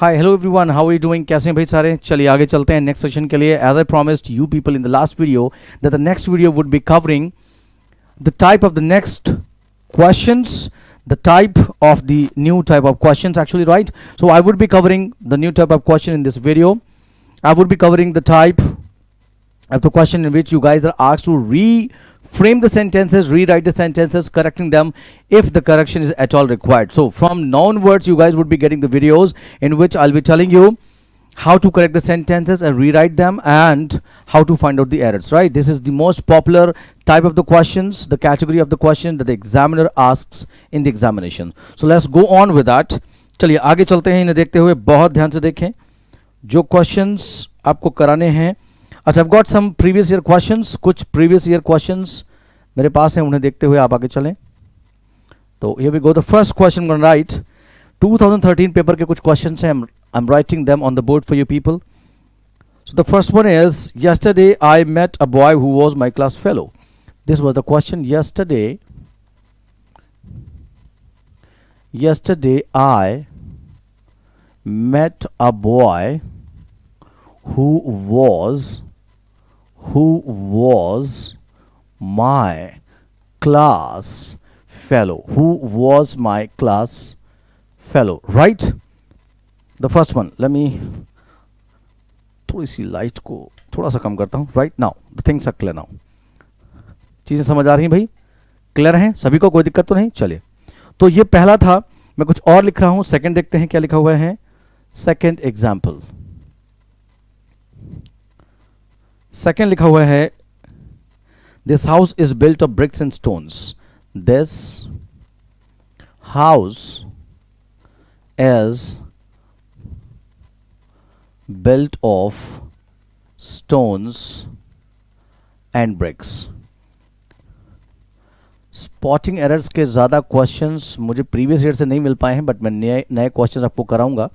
Hi hello everyone, how are you doing? कैसे हैं भाई सारे? चलिए आगे चलते हैं नेक्स्ट सेशन के लिए. As I promised you people in the last video that the next video would be covering the type of the next questions, the type of the new type of questions actually, right? So I would be covering the new type of question in this video. I would be covering the type of the question in which you guys are asked to reframe the sentences, rewrite the sentences, correcting them if the correction is at all required. So from now onwards you guys would be getting the videos in which I'll be telling you how to correct the sentences and rewrite them and how to find out the errors, right? This is the most popular type of the questions, the category of the question that the examiner asks in the examination. So let's go on with that. चलिए आगे चलते हैं. इन्हें देखते हुए बहुत ध्यान से देखें जो questions आपको कराने हैं. अच्छा, I've got some previous year questions. कुछ previous year questions मेरे पास हैं, उन्हें देखते हुए आप आगे चलें. तो here we go. The first question I'm going to write 2013 paper के कुछ questions हैं. I'm writing them on the board for you people. So the first one is, yesterday I met a boy who was my class fellow. This was the question. Yesterday I met a boy who was my class fellow. Who was my class fellow, right? The first one, let me थोड़ी सी light को थोड़ा सा कम करता हूँ. Right now the things are clear now. चीज़ें समझ आ रही हैं भाई? क्लियर हैं सभी को? कोई दिक्कत तो नहीं? चलिए, तो ये पहला था. मैं कुछ और लिख रहा हूँ. सेकंड देखते हैं क्या लिखा हुआ है. Second example. सेकंड लिखा हुआ है, this house is built of BRICS and stones. This house is built of stones and bricks. Spotting errors के ज़्यादा क्वेश्चंस मुझे प्रीवियस ईयर से नहीं मिल पाए हैं, बट मैं नए क्वेश्चंस आपको कराऊंगा.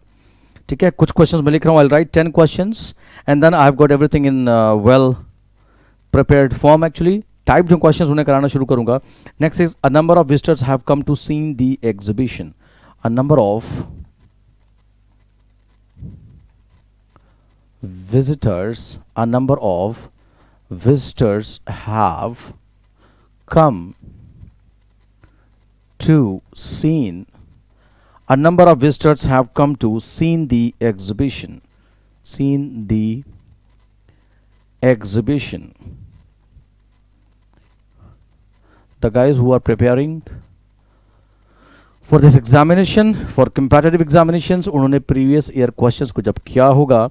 ठीक है, कुछ क्वेश्चंस मैं लिख रहा हूँ. I write 10 questions and then I have got everything in well prepared form. Actually type जो क्वेश्चंस उन्हें कराना शुरू करूंगा. Next is, a number of visitors have come to seen the exhibition. A number of visitors have come to seen a number of visitors have come to seen the exhibition. The guys who are preparing for this examination, for competitive examinations, उन्होंने previous year questions को जब किया होगा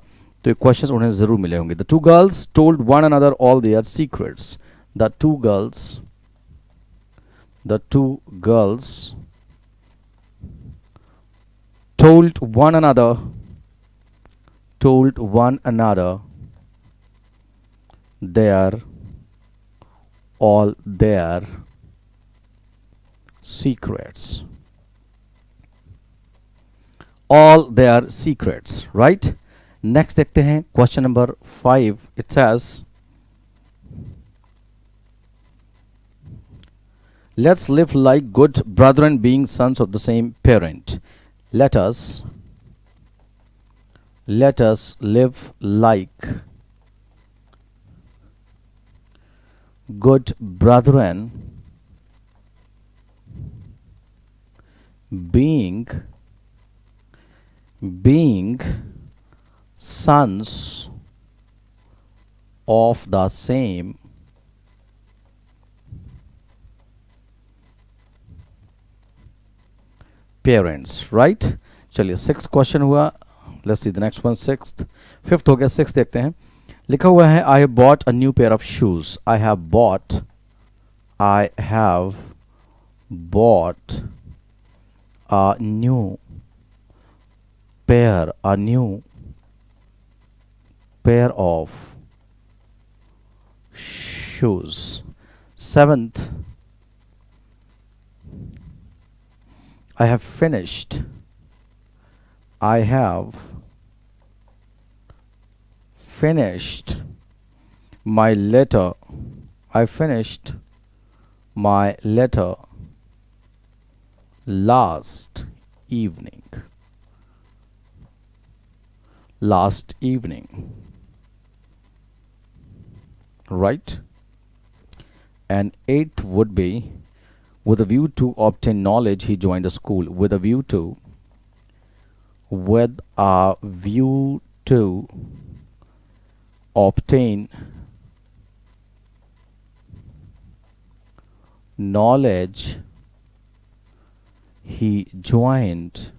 तो ये questions उन्हें जरूर मिले होंगे. The two girls told one another all their secrets. The two girls told one another all their secrets, right? Next देखते हैं question number 5. It says, let's live like good brethren being sons of the same parent. Let us live like good brethren being sons of the same parents, right? चलिए, 6th question हुआ. Let's see the next one. 6th, 5th हो गया. 6th देखते हैं. लिखा हुआ है, I have bought a new pair of shoes. I have bought a new pair of shoes. 7th, I have finished my letter. I finished my letter last evening. last evening, right? And eighth would be, with a view to obtain knowledge, he joined a school. With a view to obtain knowledge, he joined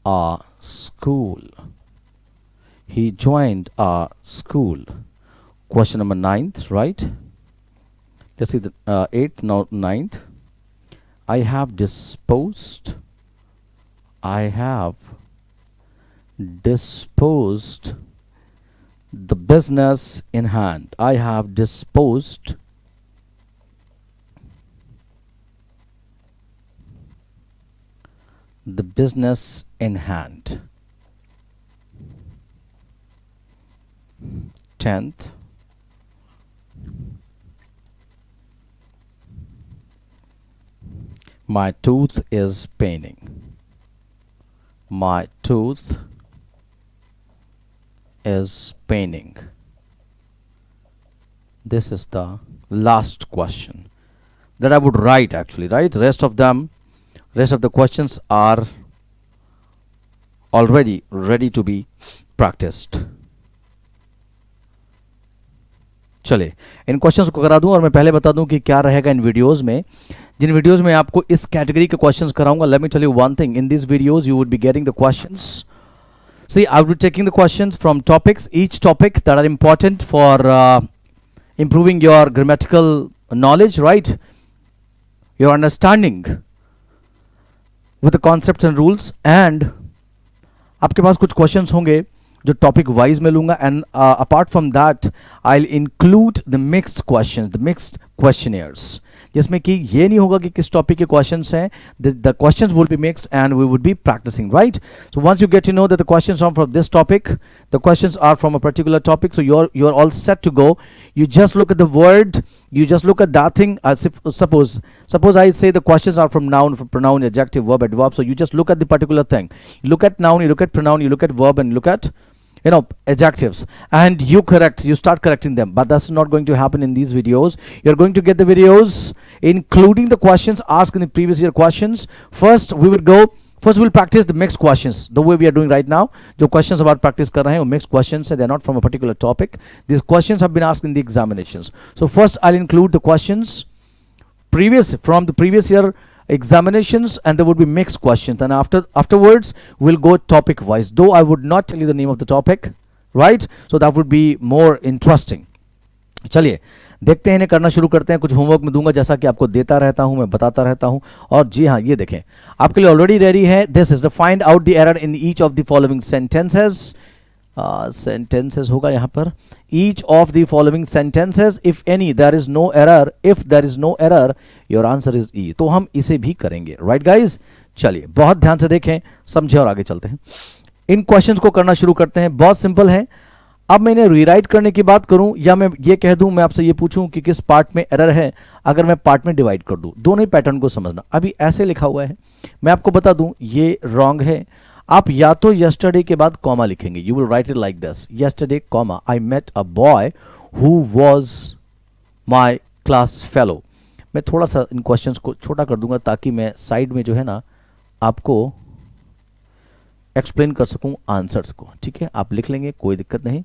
a school. He joined a school. Question number 9th, right? Let's see the 8th, now 9th. I have disposed the business in hand. I have disposed the business in hand. 10th, my tooth is paining. My tooth is paining. This is the last question that I would write actually, right? Rest of the questions are already ready to be practiced. चले इन questions को करा दूं और मैं पहले बता दूं कि क्या रहेगा इन वीडियोस में. जिन वीडियोस में आपको इस कैटेगरी के क्वेश्चंस कराऊंगा, let me tell you one thing, in this videos you would be getting the questions. See, I will be taking the questions from topics, each topic that are important for improving your grammatical knowledge, right? Your understanding with the concepts and rules. And आपके पास कुछ questions होंगे जो topic wise में लूंगा, and apart from that I will include the mixed questions, the mixed questionnaires, जिसमें कि ये नहीं होगा कि किस टॉपिक के क्वेश्चंस हैं. The questions will be mixed and we would be practising, right? So once you get to know that the questions are from this topic, the questions are from a particular topic, so you are all set to go. You just look at the word, you just look at that thing. As if suppose I say the questions are from noun, from pronoun, adjective, verb, adverb. So you just look at the particular thing. You look at noun, you look at pronoun, you look at verb, and you look at adjectives, and you start correcting them. But that's not going to happen in these videos. You're going to get the videos including the questions asked in the previous year questions. First we'll practice the mixed questions the way we are doing right now. जो questions about practice कर रहे हैं वो mixed questions हैं, they are not from a particular topic. These questions have been asked in the examinations. So first I'll include the questions from the previous year examinations, and there would be mixed questions, and afterwards we'll go topic wise, though I would not tell you the name of the topic, right? So that would be more interesting. चलिए देखते हैं, इन्हें करना शुरू करते हैं. कुछ homework में दूंगा जैसा कि आपको देता रहता हूं, मैं बताता रहता हूं. और जी हाँ, ये देखें आपके लिए ऑलरेडी रेडी है. This is the find out the error in each of the following sentences. Sentences होगा यहाँ पर. Each of the following sentences, if any there is no error, if there is no error your answer is E. तो हम इसे भी करेंगे, right guys? चलिए बहुत ध्यान से देखें, समझे और आगे चलते हैं. इन क्वेश्चंस को करना शुरू करते हैं. बहुत सिंपल है. अब मैं इन्हें रीराइट करने की बात करूं या मैं ये कह दूं, मैं आपसे ये पूछूं कि किस पार्ट में एरर है, अगर मैं पार्ट में डिवाइड कर दूं, दोनों ही पैटर्न को समझना. अभी ऐसे लिखा हुआ है, मैं आपको बता दूं ये रॉन्ग है. आप या तो यस्टरडे के बाद कॉमा लिखेंगे, you will write it like this, yesterday comma I met a boy who was my class fellow. मैं थोड़ा सा इन क्वेश्चंस को छोटा कर दूंगा ताकि मैं साइड में जो है ना आपको एक्सप्लेन कर सकूं आंसर्स को. ठीक है, आप लिख लेंगे, कोई दिक्कत नहीं.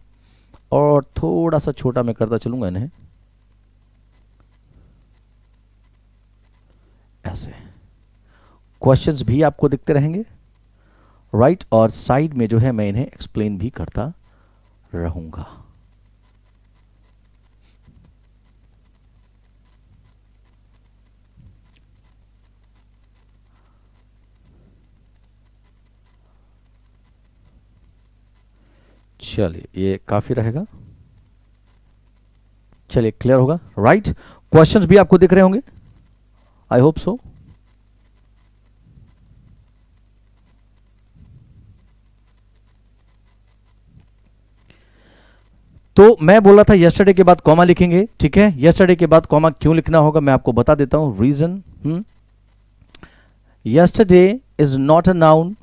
और थोड़ा सा छोटा मैं करता चलूंगा इन्हें ऐसे. क्वेश्चंस भी आपको दिखते रहेंगे, राइट? और साइड में जो है मैं इन्हें एक्सप्लेन भी करता रहूंगा. चलिए ये काफी रहेगा. चलिए क्लियर होगा, राइट? क्वेश्चंस भी आपको दिख रहे होंगे, आई होप सो. तो मैं बोल रहा था यस्टरडे के बाद कॉमा लिखेंगे, ठीक है? यस्टरडे के बाद कॉमा क्यों लिखना होगा मैं आपको बता देता हूं reason. Yesterday is not a noun,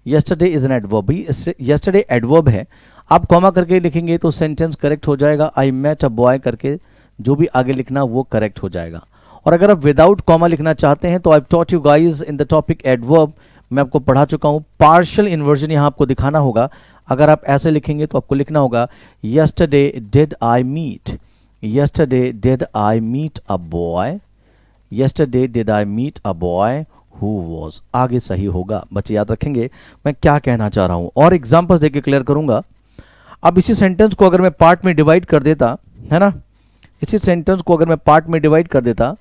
yesterday is an adverb, भाई yesterday adverb है, आप कॉमा करके लिखेंगे तो सेंटेंस करेक्ट हो जाएगा। I met a boy करके जो भी आगे लिखना वो करेक्ट हो जाएगा। और अगर आप विदाउट कॉमा लिखना चाहते हैं तो I taught you guys in the topic adverb, मैं आपको पढ़ा चुका हूँ। पार्शियल इन्वर्जन यहाँ आपको दिखाना होगा। अगर आप ऐसे लिखेंगे तो आपको लिखना होगा yesterday did I meet, yesterday did I meet a boy, yesterday did I meet a boy who was, आगे सही होगा। बच्चे याद रखेंगे मैं क्या कहना चाह रहा हूँ और एग्जांपल्स देके क्लियर करूंगा। अब इसी सेंटेंस को अगर मैं पार्ट में डिवाइड कर देता, है ना, इसी सेंटेंस को अगर मैं पार्ट में डिवाइड कर देता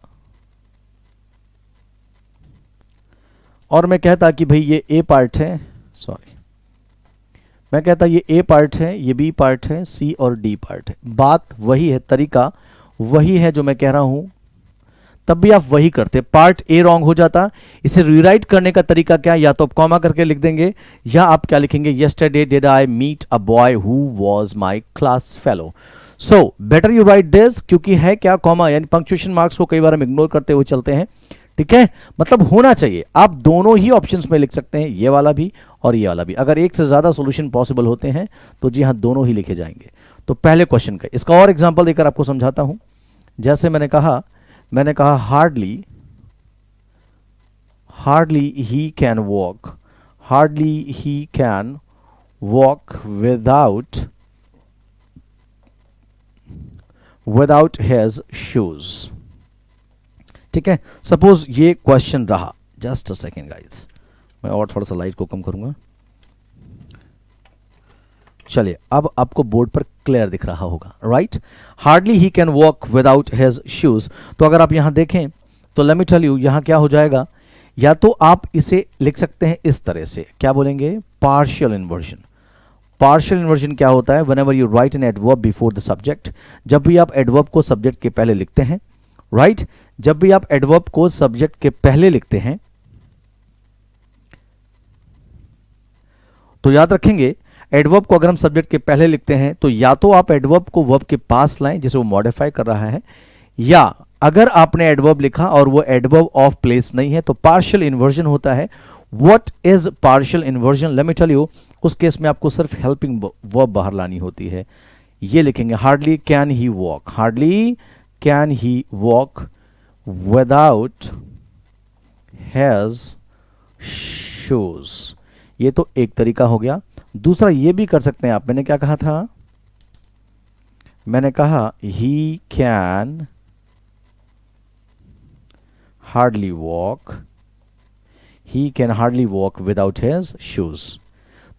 और मैं कहता कि भाई ये ए पार्ट है, सॉरी, मैं कहता ये ए पार्ट है, ये बी पार्ट है, सी और डी पार्ट है। बात वही है, तरीका वही है जो मैं कह रहा हूं, तब भी आप वही करते, पार्ट ए रॉन्ग हो जाता। इसे रीराइट करने का तरीका क्या, या तो आप कॉमा करके लिख देंगे या आप क्या लिखेंगे, yesterday did I meet a boy who was my class fellow. So better you write this, क्योंकि है क्या कॉमा, यानी पंक्चुएशन मार्क्स को कई बार हम इग्नोर करते हुए चलते हैं, ठीक है, मतलब होना चाहिए। आप दोनों ही ऑप्शंस में लिख सकते हैं, ये वाला भी और ये वाला भी। अगर एक से ज्यादा सॉल्यूशन पॉसिबल होते हैं तो जी हाँ दोनों ही लिखे जाएंगे। तो पहले क्वेश्चन का इसका और एग्जांपल देकर आपको समझाता हूं। जैसे मैंने कहा hardly he can walk, hardly he can walk without his shoes, ठीक है। सपोज ये क्वेश्चन रहा, जस्ट अ सेकेंड गाइस, मैं और थोड़ा सा लाइट को कम करूंगा। चलिए अब आपको बोर्ड पर क्लियर दिख रहा होगा, right. Hardly he can walk without his shoes. तो अगर आप यहां देखें तो लेट मी टेल यू यहां क्या हो जाएगा, या तो आप इसे लिख सकते हैं इस तरह से, क्या बोलेंगे, पार्शियल इन्वर्जन। पार्शियल इन्वर्जन क्या होता है, whenever you right an adverb before the subject, जब भी आप एडवर्ब को सब्जेक्ट के पहले लिखते हैं, राइट, जब भी आप एडवर्ब को सब्जेक्ट के पहले लिखते हैं तो याद रखेंगे एडवर्ब को अगर हम सब्जेक्ट के पहले लिखते हैं तो या तो आप एडवर्ब को वर्ब के पास लाएं जिसे वो मॉडिफाई कर रहा है, या अगर आपने एडवर्ब लिखा और वो एडवर्ब ऑफ प्लेस नहीं है तो पार्शियल इन्वर्जन होता है। What is partial inversion, let me tell you, उस केस में आपको सिर्फ हेल्पिंग वर्ब बाहर लानी होती है। ये लिखेंगे hardly can he walk, hardly can he walk without has shoes. ये तो एक तरीका हो गया। दूसरा ये भी कर सकते हैं आप, मैंने क्या कहा था, मैंने कहा he can hardly walk, he can hardly walk without his shoes.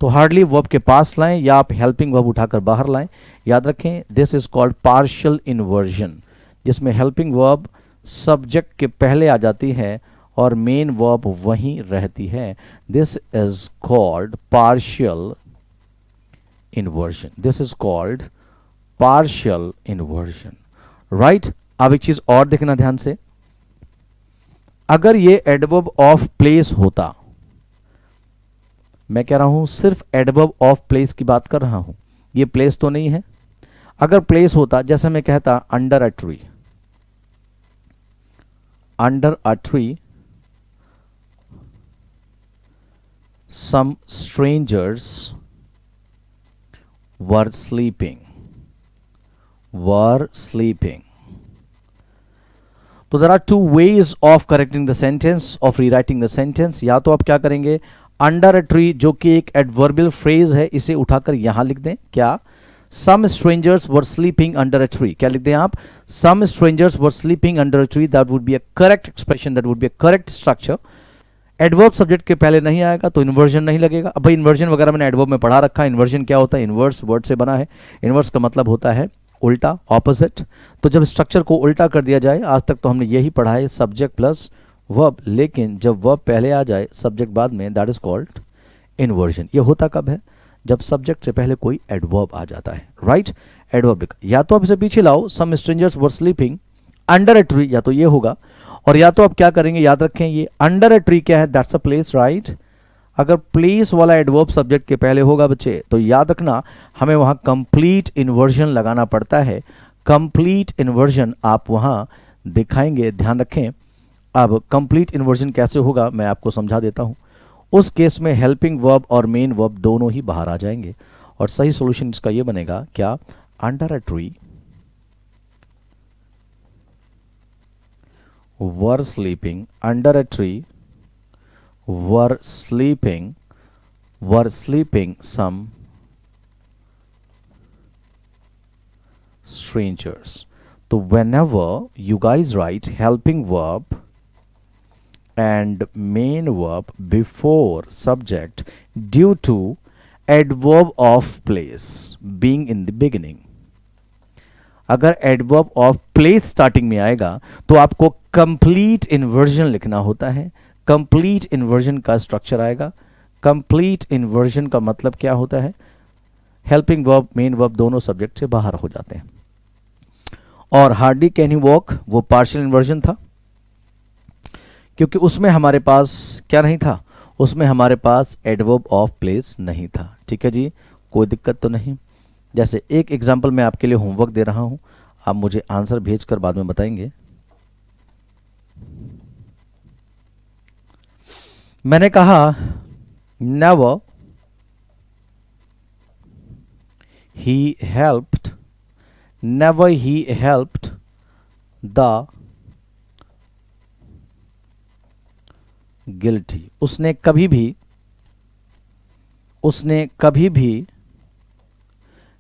तो हार्डली वर्ब के पास लाएं या आप हेल्पिंग वर्ब उठाकर बाहर लाएं। याद रखें this is called partial inversion, जिसमें हेल्पिंग वर्ब सब्जेक्ट के पहले आ जाती है और मेन वर्ब वहीं रहती है। This is called partial inversion, this is called partial inversion, right. अब एक चीज और देखना ध्यान से, अगर ये एडवर्ब ऑफ प्लेस होता, मैं कह रहा हूं सिर्फ एडवर्ब ऑफ प्लेस की बात कर रहा हूं, ये प्लेस तो नहीं है। अगर प्लेस होता, जैसे मैं कहता under a tree, under a tree some strangers were sleeping, were sleeping. तो there are two ways of correcting the sentence, of rewriting the sentence. या तो आप क्या करेंगे, under a tree जो कि एक adverbial phrase है, इसे उठाकर यहां लिख दें, क्या, some strangers were sleeping under a tree, क्या लिख दें आप, some strangers were sleeping under a tree. That would be a correct expression, that would be a correct structure. Adverb subject के पहले नहीं आएगा तो इन्वर्जन नहीं लगेगा। अब भाई इन्वर्जन वगैरह मैंने एडवर्ब में पढ़ा रखा है। इन्वर्जन क्या होता है, इन्वर्स वर्ड से बना है, इन्वर्स का मतलब होता है उल्टा, ऑपोजिट। तो जब स्ट्रक्चर को उल्टा कर दिया जाए, आज तक तो हमने यही पढ़ा है सब्जेक्ट प्लस वर्ब, लेकिन जब वर्ब पहले आ जाए सब्जेक्ट बाद में, दैट इज कॉल्ड इन्वर्जन। ये होता कब है, जब सब्जेक्ट से पहले कोई एडवर्ब आ जाता है, राइट। एडवर्ब लिखा, या तो आप इसे पीछे लाओ, some strangers were sleeping under a tree, या तो ये होगा, और या तो आप क्या करेंगे, याद रखें ये अंडर अ ट्री क्या है, दैट्स अ प्लेस, राइट। अगर प्लेस वाला एडवर्ब सब्जेक्ट के पहले होगा बच्चे, तो याद रखना हमें वहां कंप्लीट इन्वर्जन लगाना पड़ता है। कंप्लीट इन्वर्जन आप वहां दिखाएंगे, ध्यान रखें। अब कंप्लीट इन्वर्जन कैसे होगा मैं आपको समझा देता हूं। उस केस में हेल्पिंग वर्ब और मेन वर्ब दोनों ही बाहर आ जाएंगे और सही सॉल्यूशन इसका ये बनेगा क्या, under a tree were sleeping under a tree, were sleeping some strangers. So whenever you guys write helping verb and main verb before subject due to adverb of place being in the beginning, अगर adverb of place starting में आएगा तो आपको complete inversion लिखना होता है। Complete inversion का structure आएगा। कंप्लीट इन्वर्जन का मतलब क्या होता है, हेल्पिंग वर्ब मेन वर्ब दोनों सब्जेक्ट से बाहर हो जाते हैं। और हार्डली कैन ही वॉक वो पार्शियल इन्वर्जन था, क्योंकि उसमें हमारे पास क्या नहीं था, उसमें हमारे पास एडवर्ब ऑफ प्लेस नहीं था। ठीक है जी, कोई दिक्कत तो नहीं। जैसे एक एग्जाम्पल मैं आपके लिए होमवर्क दे रहा हूं, आप मुझे आंसर भेजकर बाद में बताएंगे। मैंने कहा never he helped the guilty. उसने कभी भी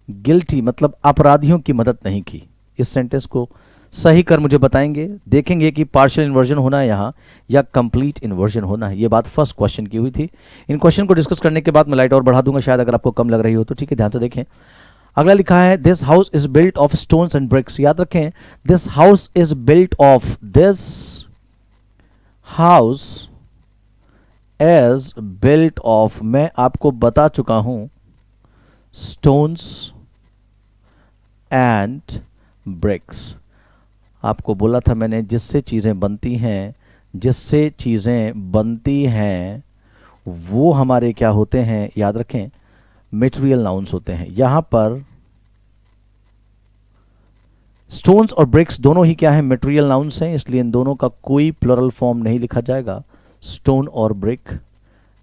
गिल्टी मतलब अपराधियों की मदद नहीं की। इस सेंटेंस को सही कर मुझे बताएंगे, देखेंगे कि पार्शियल इन्वर्जन होना है यहाँ या कंप्लीट इन्वर्जन होना है। ये बात फर्स्ट क्वेश्चन की हुई थी। इन क्वेश्चन को डिस्कस करने के बाद मैं लाइट और बढ़ा दूंगा शायद, अगर आपको कम लग रही हो तो। ठीक है, ध्यान से देखें। अगला लिखा है this house is built of stones and bricks. याद रखें, this house is built of, this house is built of, मैं आपको बता चुका हूं, स्टोन्स एंड ब्रिक्स। आपको बोला था मैंने, जिससे चीज़ें बनती हैं वो हमारे क्या होते हैं, याद रखें, मटेरियल नाउन्स होते हैं। यहां पर स्टोन्स और ब्रिक्स दोनों ही क्या है, मटेरियल नाउन्स हैं, इसलिए इन दोनों का कोई प्लुरल फॉर्म नहीं लिखा जाएगा, स्टोन और ब्रिक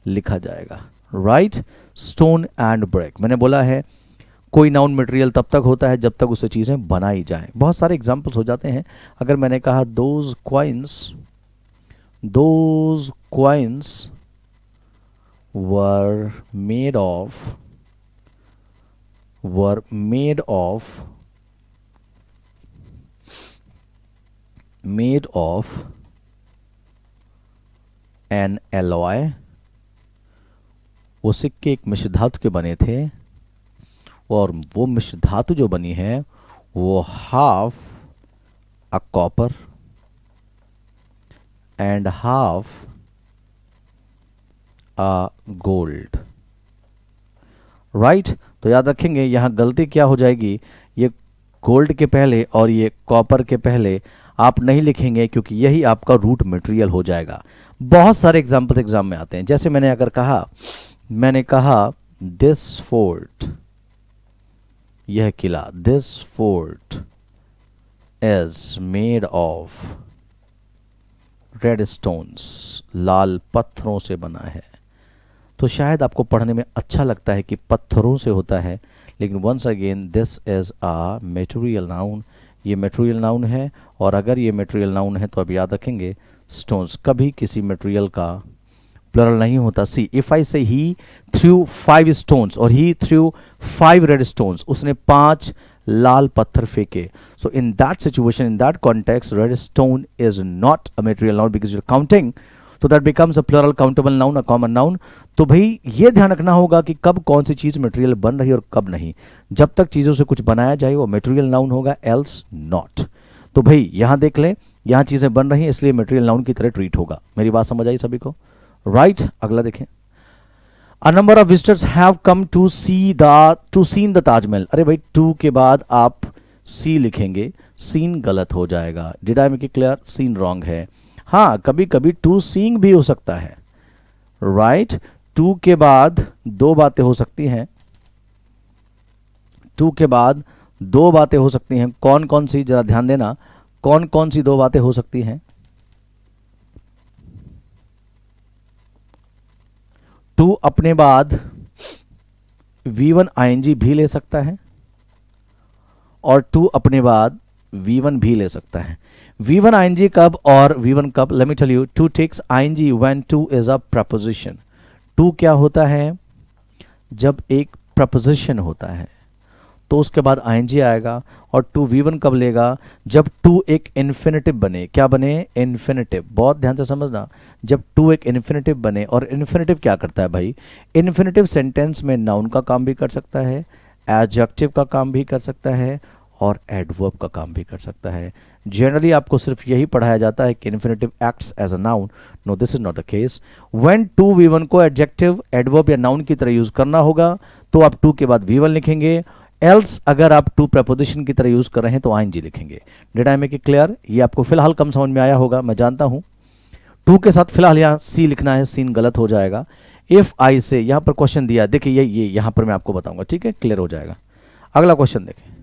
लिखा जाएगा। Right, stone and brick. मैंने बोला है कोई नाउन मटेरियल तब तक होता है जब तक उससे चीज़ें बनाई जाएं। बहुत सारे एग्जांपल्स हो जाते हैं। अगर मैंने कहा those coins were made of N alloy, वो सिक्के एक मिश्र धातु के बने थे और वो मिश्र धातु जो बनी है वो half a copper and half a gold. Right, तो याद रखेंगे यहां गलती क्या हो जाएगी, ये गोल्ड के पहले और ये कॉपर के पहले आप नहीं लिखेंगे, क्योंकि यही आपका रूट मटेरियल हो जाएगा। बहुत सारे एग्जाम्पल्स एग्जाम में आते हैं। जैसे मैंने कहा दिस फोर्ट, यह किला, this fort is made of red stones, लाल पत्थरों से बना है। तो शायद आपको पढ़ने में अच्छा लगता है कि पत्थरों से होता है, लेकिन once again this is a material noun, ये मटेरियल नाउन है। और अगर ये मटेरियल नाउन है तो अब याद रखेंगे स्टोन्स कभी किसी मटेरियल का प्लरल नहीं होता। सी इफ आई से ही थ्रू 5 स्टोन्स और ही थ्रू 5 रेड स्टोन्स, उसने 5 लाल पत्थर फेंके। So in that situation, in that context, red stone is not a material noun because you are counting, so that becomes a plural countable noun, a common noun। तो भाई ये ध्यान रखना होगा कि कब कौन सी चीज मटेरियल बन रही है और कब नहीं। जब तक चीजों से कुछ बनाया जाए वो मटेरियल नाउन होगा, एल्स नॉट। तो भाई यहां देख लें, यहां चीजें बन रही हैं इसलिए मटेरियल नाउन की तरह ट्रीट होगा। मेरी बात समझ आई सभी को? राइट, अगला देखें। A number of visitors have come to seen the Taj Mahal. अरे भाई, टू के बाद आप सी लिखेंगे, सीन गलत हो जाएगा। Did I make it clear? Seen wrong है। हाँ, कभी कभी टू सीइंग भी हो सकता है। राइट, टू के बाद 2 बातें हो सकती हैं। टू के बाद 2 बातें हो सकती हैं। कौन कौन सी, जरा ध्यान देना, कौन कौन सी 2 बातें हो सकती हैं? टू अपने बाद V1 ING भी ले सकता है और टू अपने बाद V1 भी ले सकता है। V1 ING कब और V1 कब? Let me tell you, to takes ING when to is a preposition. To क्या होता है? जब एक प्रपोजिशन होता है तो उसके बाद ING आएगा। और टू V1 कब लेगा? जब टू एक इन्फिनेटिव बने। क्या बने? इन्फिनेटिव। बहुत ध्यान से समझना, जब टू एक इन्फिनेटिव बने। और इन्फिनेटिव क्या करता है भाई? इन्फिनेटिव सेंटेंस में नाउन का काम भी कर सकता है, एडजेक्टिव का काम भी कर सकता है और एडवर्ब का काम भी कर सकता है। जनरली आपको सिर्फ यही पढ़ाया जाता है कि infinitive acts as a noun. No, this is not the case. When to V1 को एडजेक्टिव, एडवर्ब या नाउन की तरह यूज करना होगा तो आप टू के बाद V1 लिखेंगे। एल्स अगर आप टू प्रपोजिशन की तरह यूज कर रहे हैं तो ING लिखेंगे। Did I make it clear? ये आपको फिलहाल कम समझ में आया होगा, मैं जानता हूं। टू के साथ फिलहाल यहाँ सी लिखना है, सीन गलत हो जाएगा। इफ आई से यहाँ पर क्वेश्चन दिया, देखिए ये यहाँ पर मैं आपको बताऊंगा, ठीक है, क्लियर हो जाएगा। अगला क्वेश्चन देखिए,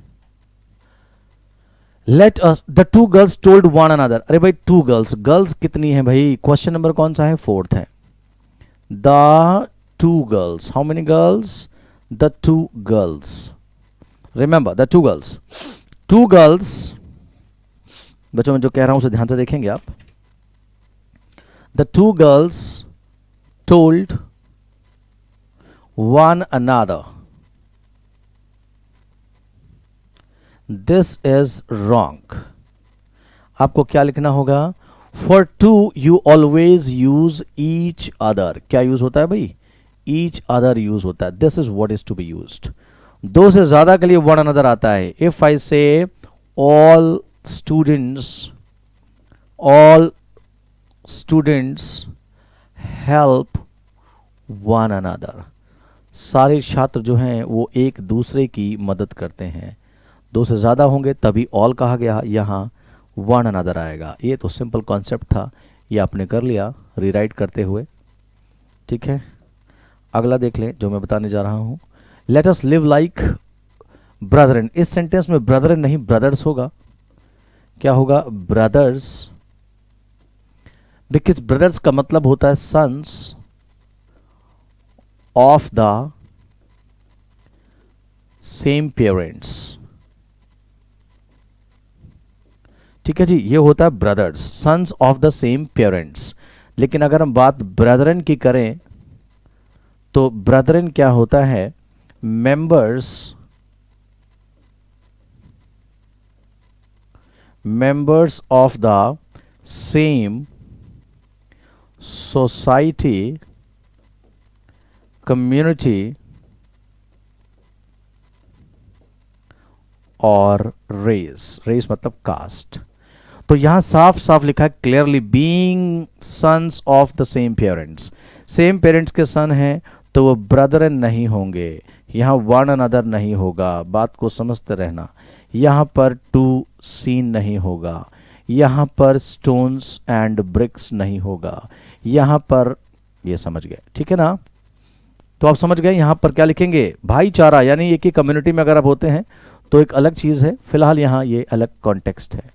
let us the two girls told one another. अरे भाई टू गर्ल्स, गर्ल्स कितनी है भाई? क्वेश्चन नंबर कौन सा है? फोर्थ है। The two girls, how many girls? The two girls, remember the two girls. Two girls, बच्चों मैं जो कह रहा हूं उसे ध्यान से देखेंगे आप। The two girls told one another, this is wrong. आपको क्या लिखना होगा? For two you always use each other. क्या यूज होता है भाई? ईच अदर यूज होता है। This is what is to be used. दो से ज्यादा के लिए वन अनदर आता है। इफ आई से all students help one another, सारे छात्र जो हैं वो एक दूसरे की मदद करते हैं। दो से ज्यादा होंगे तभी ऑल कहा गया, यहां वन अनदर आएगा। ये तो सिंपल कॉन्सेप्ट था, ये आपने कर लिया रीराइट करते हुए, ठीक है। अगला देख लें जो मैं बताने जा रहा हूं। Late us live like Brethren. इस सेंटेंस में ब्रदरन नहीं ब्रदर्स होगा। क्या होगा? ब्रदर्स, बिकॉज ब्रदर्स का मतलब होता है sons of the same parents, ठीक है जी, ये होता है brothers, sons of the same parents. लेकिन अगर हम बात ब्रदरन की करें तो ब्रदरन क्या होता है? members of the same society, community और रेस मतलब कास्ट। तो यहां साफ साफ लिखा है clearly, being sons of the same parents. Same parents के सन हैं तो वो ब्रदरन नहीं होंगे, यहाँ वन अनदर नहीं होगा। बात को समझते रहना। यहाँ पर टू सीन नहीं होगा, यहाँ पर स्टोन्स एंड ब्रिक्स नहीं होगा, यहाँ पर, ये समझ गए ठीक है ना? तो आप समझ गए यहाँ पर क्या लिखेंगे? भाईचारा, यानी एक ही कम्युनिटी में अगर आप होते हैं तो एक अलग चीज है, फिलहाल यहाँ ये अलग कॉन्टेक्स्ट है।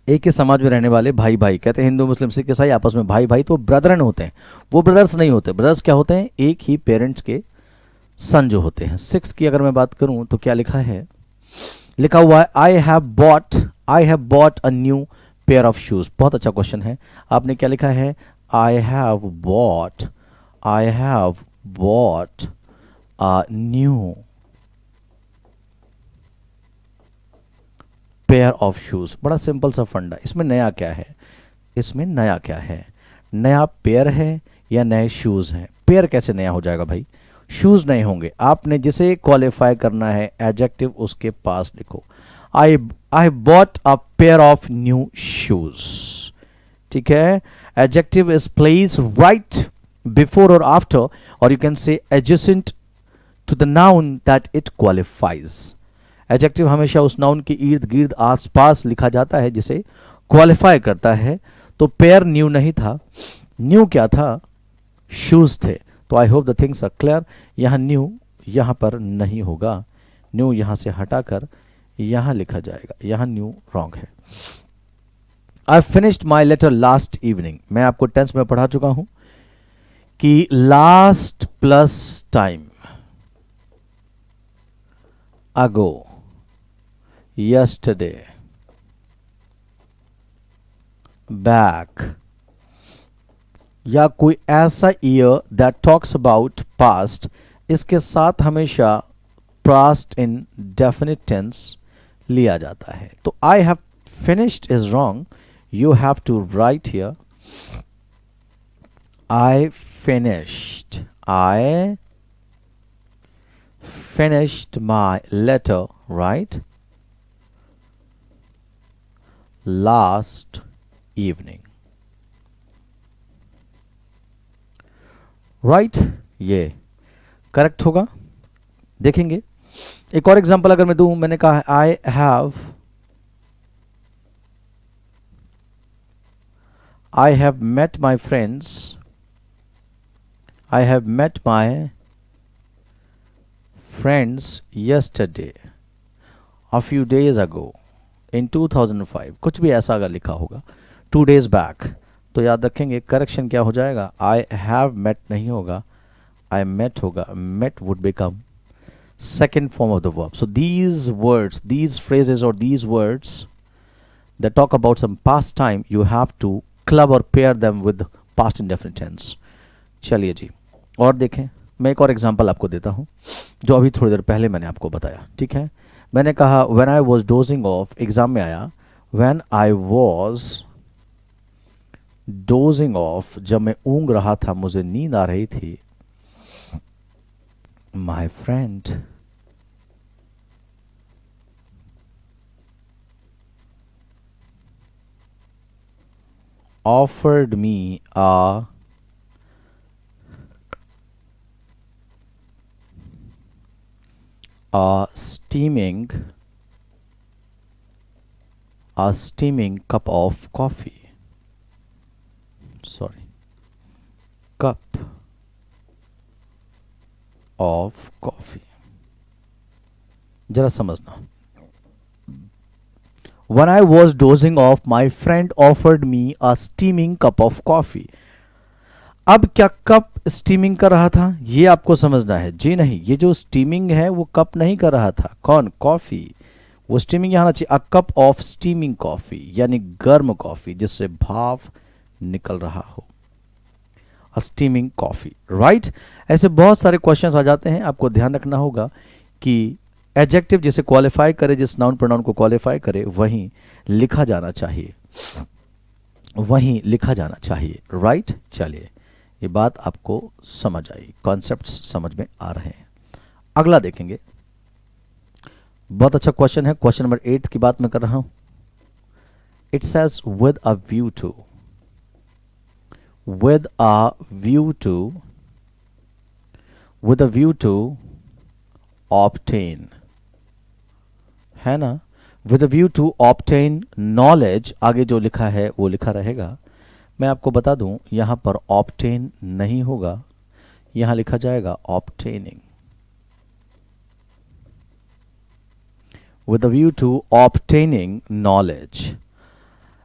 एक ही समाज में रहने वाले भाई भाई, कहते हैं हिंदू मुस्लिम सिख ईसाई आपस में भाई भाई, तो ब्रदरन होते हैं, वो ब्रदर्स नहीं होते। ब्रदर्स क्या होते हैं? एक ही पेरेंट्स के सन जो होते हैं। सिक्स की अगर मैं बात करूं तो क्या लिखा है? लिखा हुआ है I have bought a new pair of shoes. बहुत अच्छा क्वेश्चन है। आपने क्या लिखा है? I have bought a new pair of shoes. बड़ा सिंपल सा फंडा। इसमें नया क्या है? नया पेयर है या नए शूज हैं? पेयर कैसे नया हो जाएगा भाई? शूज नहीं होंगे। आपने जिसे क्वालिफाई करना है एडजेक्टिव उसके पास लिखो। I bought a pair of new shoes, ठीक है। Adjective is place right before और आफ्टर, और you can say adjacent to the noun that it qualifies. Adjective हमेशा उस नाउन के इर्द गिर्द आसपास लिखा जाता है जिसे क्वालिफाई करता है। तो पेयर न्यू नहीं था, न्यू क्या था? शूज थे। तो I hope the things are clear. यहाँ न्यू यहाँ पर नहीं होगा, न्यू यहाँ से हटाकर यहाँ लिखा जाएगा, यहाँ न्यू रॉन्ग है। I finished my letter last evening. मैं आपको टेंस में पढ़ा चुका हूं कि last plus time, ago, yesterday, back, या कोई ऐसा year that talks about past, इसके साथ हमेशा पास्ट इन डेफिनिट टेंस लिया जाता है। तो I have finished is wrong, you have to write here I finished my letter, right? Last evening. Right? ये करेक्ट होगा। देखेंगे एक और एग्जांपल अगर मैं दूं, मैंने कहा है I have met my friends. I have met my friends yesterday, a few days ago, in 2005, कुछ भी ऐसा अगर लिखा होगा 2 days back, तो याद रखेंगे करेक्शन क्या हो जाएगा, I have met नहीं होगा, I met होगा, met would become second form of the verb. So these words, these phrases or these words that talk about some past time, you have to club or pair them with past indefinite tense. चलिए जी और देखें, मैं एक और example आपको देता हूं जो अभी थोड़ी देर पहले मैंने आपको बताया। ठीक है, मैंने कहा when I was dosing of, exam में आया when I was dosing of, जब मैं ऊँग रहा था, मुझे नींद आ रही थी, my friend offered me a steaming cup of coffee. Sorry, cup of coffee. जरा समझना, When I was dozing off, my friend offered me a steaming cup of coffee. अब क्या कप स्टीमिंग कर रहा था, ये आपको समझना है। जी नहीं, ये जो स्टीमिंग है वो कप नहीं कर रहा था, कौन, कॉफी। वो स्टीमिंग यहाँ चाहिए, a cup of steaming coffee, यानी गर्म कॉफी जिससे भाप निकल रहा हो, अ स्टीमिंग कॉफी, राइट। ऐसे बहुत सारे क्वेश्चंस आ जाते हैं, आपको ध्यान रखना होगा कि एडजेक्टिव जिसे क्वालिफाई करे, जिस नाउन प्रोनाउन को क्वालिफाई करे, वहीं लिखा जाना चाहिए, वहीं लिखा जाना चाहिए, राइट। चलिए ये बात आपको समझ आई, कॉन्सेप्ट्स समझ में आ रहे हैं। अगला देखेंगे, बहुत अच्छा क्वेश्चन है, क्वेश्चन नंबर 8 की बात मैं कर रहा हूं। It says with a view to, with a view to, with a view to obtain, है ना, with a view to obtain knowledge, आगे जो लिखा है वो लिखा रहेगा। मैं आपको बता दूं यहां पर ऑब्टेन नहीं होगा, यहां लिखा जाएगा obtaining, with a view to obtaining knowledge.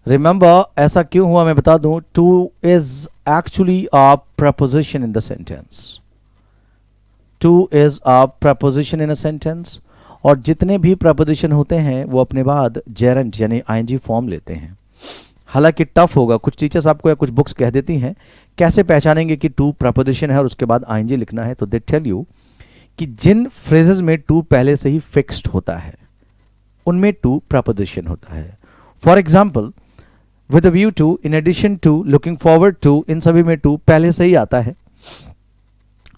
Remember ऐसा क्यों हुआ मैं बता दूं, to is actually a preposition in the sentence, to is a preposition in a sentence, और जितने भी प्रपोजिशन होते हैं वो अपने बाद जेरेंट यानी आईएनजी फॉर्म लेते हैं। हालांकि टफ होगा, कुछ टीचर्स आपको या कुछ बुक्स कह देती हैं कैसे पहचानेंगे कि टू प्रपोजिशन है और उसके बाद आईएनजी लिखना है, तो दे टेल यू कि जिन फ्रेजेस में टू पहले से ही फिक्स्ड होता है उनमें टू प्रपोजिशन होता है। For example with a view to, in addition to, looking forward to, इन सभी में टू पहले से ही आता है।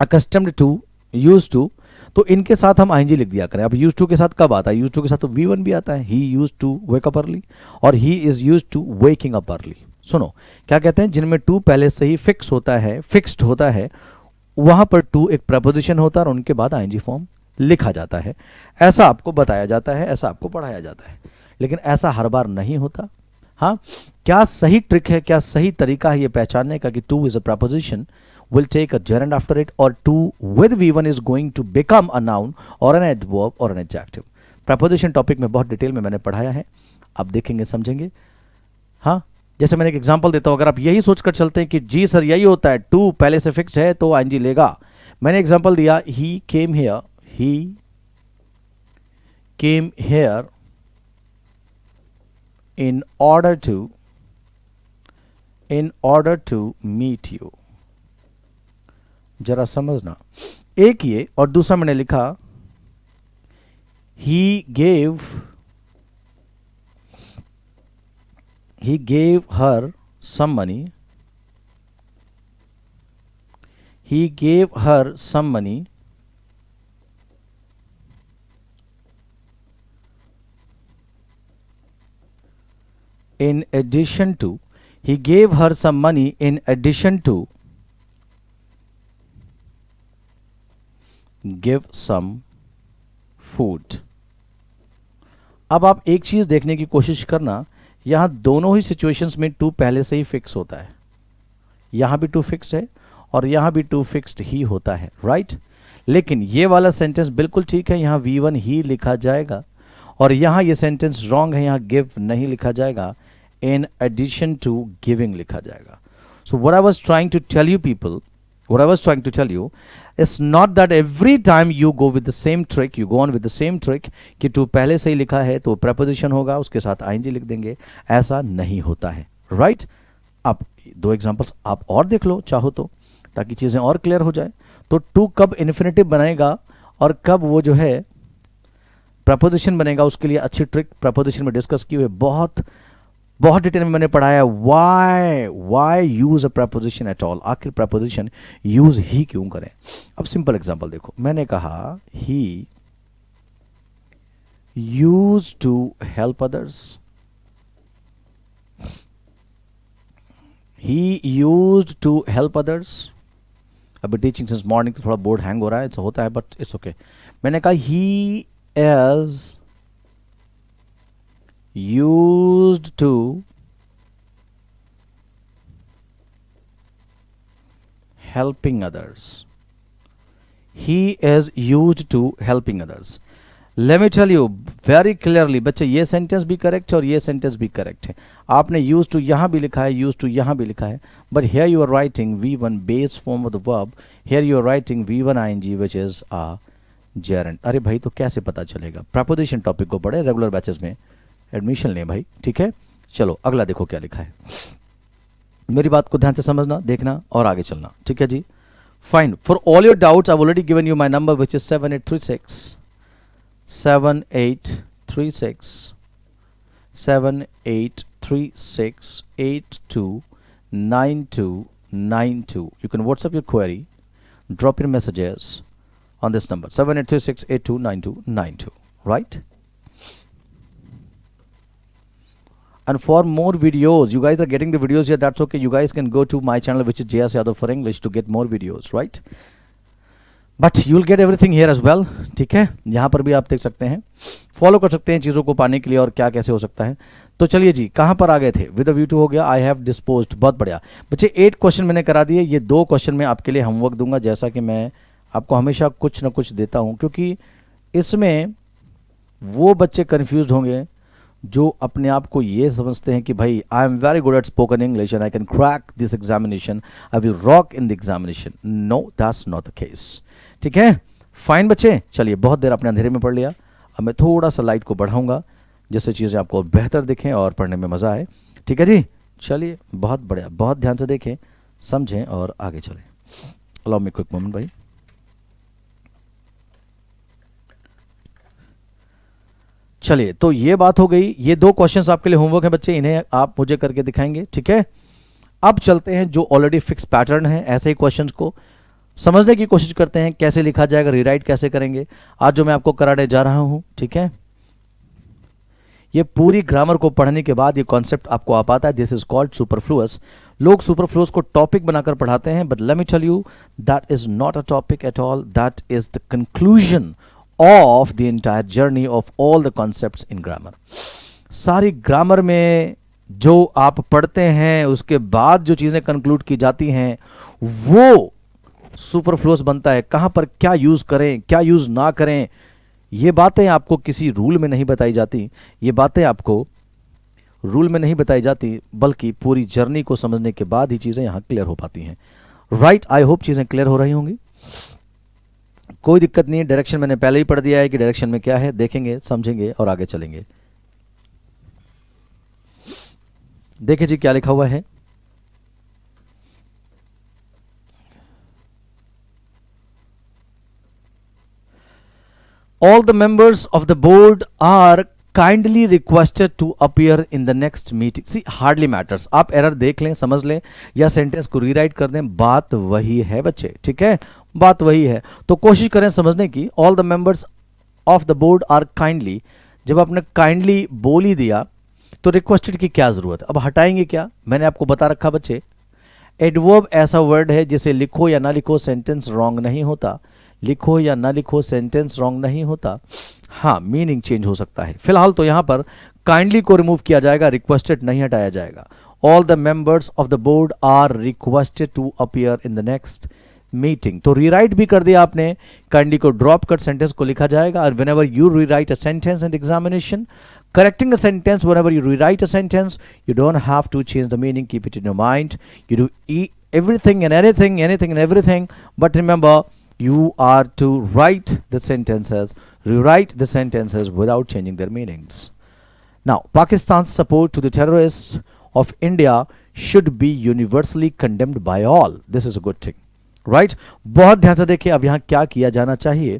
अकस्टम्ड टू, यूज्ड टू, तो इनके साथ हम आईएनजी लिख दिया करें। अब यूज्ड टू के साथ कब आता है, यूज्ड टू के साथ तो V1 भी आता है, he used to wake up early और he is used to waking up early. सुनो क्या कहते हैं, जिनमें टू पहले से ही फिक्स होता है, फिक्स्ड होता है, वहां पर टू एक प्रपोजिशन होता है और उनके बाद आईएनजी फॉर्म लिखा जाता है। ऐसा आपको बताया जाता है, ऐसा आपको पढ़ाया जाता है, लेकिन ऐसा हर बार नहीं होता। हाँ, क्या सही ट्रिक है, क्या सही तरीका है ये पहचानने का कि to is a preposition, will take a gerund after it, or to with V1 is going to become a noun or an adverb or an adjective. Preposition topic में बहुत डिटेल में मैंने पढ़ाया है, आप देखेंगे समझेंगे। हाँ, जैसे मैंने एक एग्जांपल देता हूं, अगर आप यही सोचकर चलते हैं कि जी सर यही होता है, टू पहले से फिक्स है तो आईएनजी लेगा। मैंने एग्जांपल दिया, he came here in order to meet you. जरा समझना, एक ये और दूसरा मैंने लिखा he gave her some money, in addition to give some food। अब आप एक चीज देखने की कोशिश करना, यहां दोनों ही सिचुएशंस में टू पहले से ही फिक्स होता है। यहां भी टू फिक्स्ड है और यहां भी टू फिक्स्ड ही होता है, राइट। लेकिन ये वाला सेंटेंस बिल्कुल ठीक है, यहां V1 ही लिखा जाएगा, और यहां ये सेंटेंस रॉन्ग है, यहां गिव नहीं लिखा जाएगा, इन एडिशन टू गिविंग लिखा जाएगा। So what I was trying to tell you people, what I was trying to tell you is not that every time you go with the same trick, you go on with the same trick कि to पहले से ही लिखा है तो preposition होगा, उसके साथ ing लिख देंगे, ऐसा नहीं होता है, right। अब दो एग्जांपल्स आप और देख लो चाहो तो, ताकि चीज़ें और क्लियर हो जाए। तो टू कब इन्फिनेटिव बनेगा और कब वो जो है preposition बनेगा, उसके लिए अच्छी ट्रिक preposition में डिस्कस की हुई, बहुत डिटेल में मैंने पढ़ाया। Why use a preposition at all, आखिर प्रपोजिशन यूज ही क्यों करें। अब सिंपल एग्जांपल देखो, मैंने कहा he use to help others, he use to help others. अभी टीचिंग सिंस मॉर्निंग तो थोड़ा बोर्ड हैंग हो रहा है, होता है, बट इट्स ओके। मैंने कहा he is used to helping others, he is used to helping others। Let me tell you very clearly बच्चे, ये सेंटेंस भी करेक्ट है और ये सेंटेंस भी करेक्ट है। आपने used to यहां भी लिखा है, used to यहां भी लिखा है, but here you are writing V1 base form of the verb, here you are writing V1 ing which is a gerund। अरे भाई तो कैसे पता चलेगा? प्रपोजिशन टॉपिक को पढ़े, रेगुलर बैचेस में एडमिशन लें भाई, ठीक है। चलो अगला देखो क्या लिखा है, मेरी बात को ध्यान से समझना, देखना और आगे चलना, ठीक है जी। Fine, for all your doubts I already given you my number which is 7836829292। You can WhatsApp your query, drop your messages on this number 7836829292, right? And for more videos, you guys are getting the videos here, that's okay, you guys can go to my channel which is JS Yadav for English to get more videos, right? But you'll get everything here as well, ठीक है। यहाँ पर भी आप देख सकते हैं, follow कर सकते हैं चीज़ों को पाने के लिए और क्या कैसे हो सकता है। तो चलिए जी, कहाँ पर आ गए थे? विद V2 हो गया, आई हैव डिस्पोज्ड, बहुत बढ़िया बच्चे। 8 क्वेश्चन मैंने करा दिए, ये 2 क्वेश्चन में आपके लिए होमवर्क दूंगा, जैसा कि मैं आपको हमेशा कुछ ना कुछ देता हूँ, क्योंकि इसमें वो बच्चे कन्फ्यूज होंगे जो अपने आप को ये समझते हैं कि भाई I am very good at spoken English and I can crack this examination, I will rock in the examination. No, that's not the case, ठीक है। फाइन बच्चे, चलिए बहुत देर आपने अंधेरे में पढ़ लिया, अब मैं थोड़ा सा लाइट को बढ़ाऊंगा जिससे चीज़ें आपको बेहतर दिखें और पढ़ने में मज़ा आए, ठीक है जी। चलिए बहुत बढ़िया, बहुत ध्यान से देखें, समझें और आगे चलें। अलाउ मी क्विक मोमेंट भाई। चलिए, तो ये बात हो गई, ये 2 क्वेश्चंस आपके लिए होमवर्क है बच्चे, इन्हें आप मुझे करके दिखाएंगे, ठीक है। अब चलते हैं जो ऑलरेडी फिक्स पैटर्न है, ऐसे ही क्वेश्चंस को समझने की कोशिश करते हैं, कैसे लिखा जाएगा, रीराइट कैसे करेंगे, आज जो मैं आपको कराने जा रहा हूं, ठीक है। ये पूरी ग्रामर को पढ़ने के बाद ये कॉन्सेप्ट आपको आ पाता है, दिस इज कॉल्ड सुपरफ्लुअस। लोग सुपरफ्लुअस को टॉपिक बनाकर पढ़ाते हैं, but let me tell you that is not a topic at all, that is the conclusion of the entire journey of all the concepts in grammar। सारी grammar में जो आप पढ़ते हैं उसके बाद जो चीज़ें कंक्लूड की जाती हैं वो सुपरफ्लुअस बनता है। कहाँ पर क्या यूज़ करें, क्या यूज़ ना करें, ये बातें आपको किसी रूल में नहीं बताई जाती, ये बातें आपको रूल में नहीं बताई जाती, बल्कि पूरी जर्नी को समझने के बाद ही चीज़ें यहाँ क्लियर हो पाती हैं। राइट, आई होप चीज़ें क्लियर हो रही होंगी। कोई दिक्कत नहीं है, डायरेक्शन मैंने पहले ही पढ़ दिया है कि डायरेक्शन में क्या है, देखेंगे समझेंगे और आगे चलेंगे। देखिए जी क्या लिखा हुआ है। All the members of the board are kindly requested to appear in the next meeting. See, hardly matters. आप एरर देख लें, समझ लें या सेंटेंस को रीराइट कर दें, बात वही है बच्चे, ठीक है, बात वही है। तो कोशिश करें समझने की। All the members of the board are kindly, जब आपने काइंडली बोल ही दिया तो रिक्वेस्टेड की क्या जरूरत है। अब हटाएंगे क्या, मैंने आपको बता रखा बच्चे, एडवर्ब ऐसा वर्ड है जिसे लिखो या ना लिखो सेंटेंस रॉन्ग नहीं होता, लिखो या ना लिखो सेंटेंस रॉन्ग नहीं होता, हाँ मीनिंग चेंज हो सकता है। फिलहाल तो यहां पर काइंडली को रिमूव किया जाएगा, रिक्वेस्टेड नहीं हटाया जाएगा। All the members of the board are requested to appear in the next meeting. तो रीराइट भी कर दिया आपने, काइंडली को ड्रॉप कर सेंटेंस को लिखा जाएगा। और whenever you rewrite a sentence in the examination, correcting a sentence, whenever you rewrite a sentence, you don't have to change the meaning, keep it in your mind. You do everything and anything and everything, but remember, you are to write the sentences, rewrite the sentences without changing their meanings. Now, Pakistan's support to the terrorists of India should be universally condemned by all. This is a good thing, right? बहुत ध्यान से देखिए, अब यहाँ क्या किया जाना चाहिए।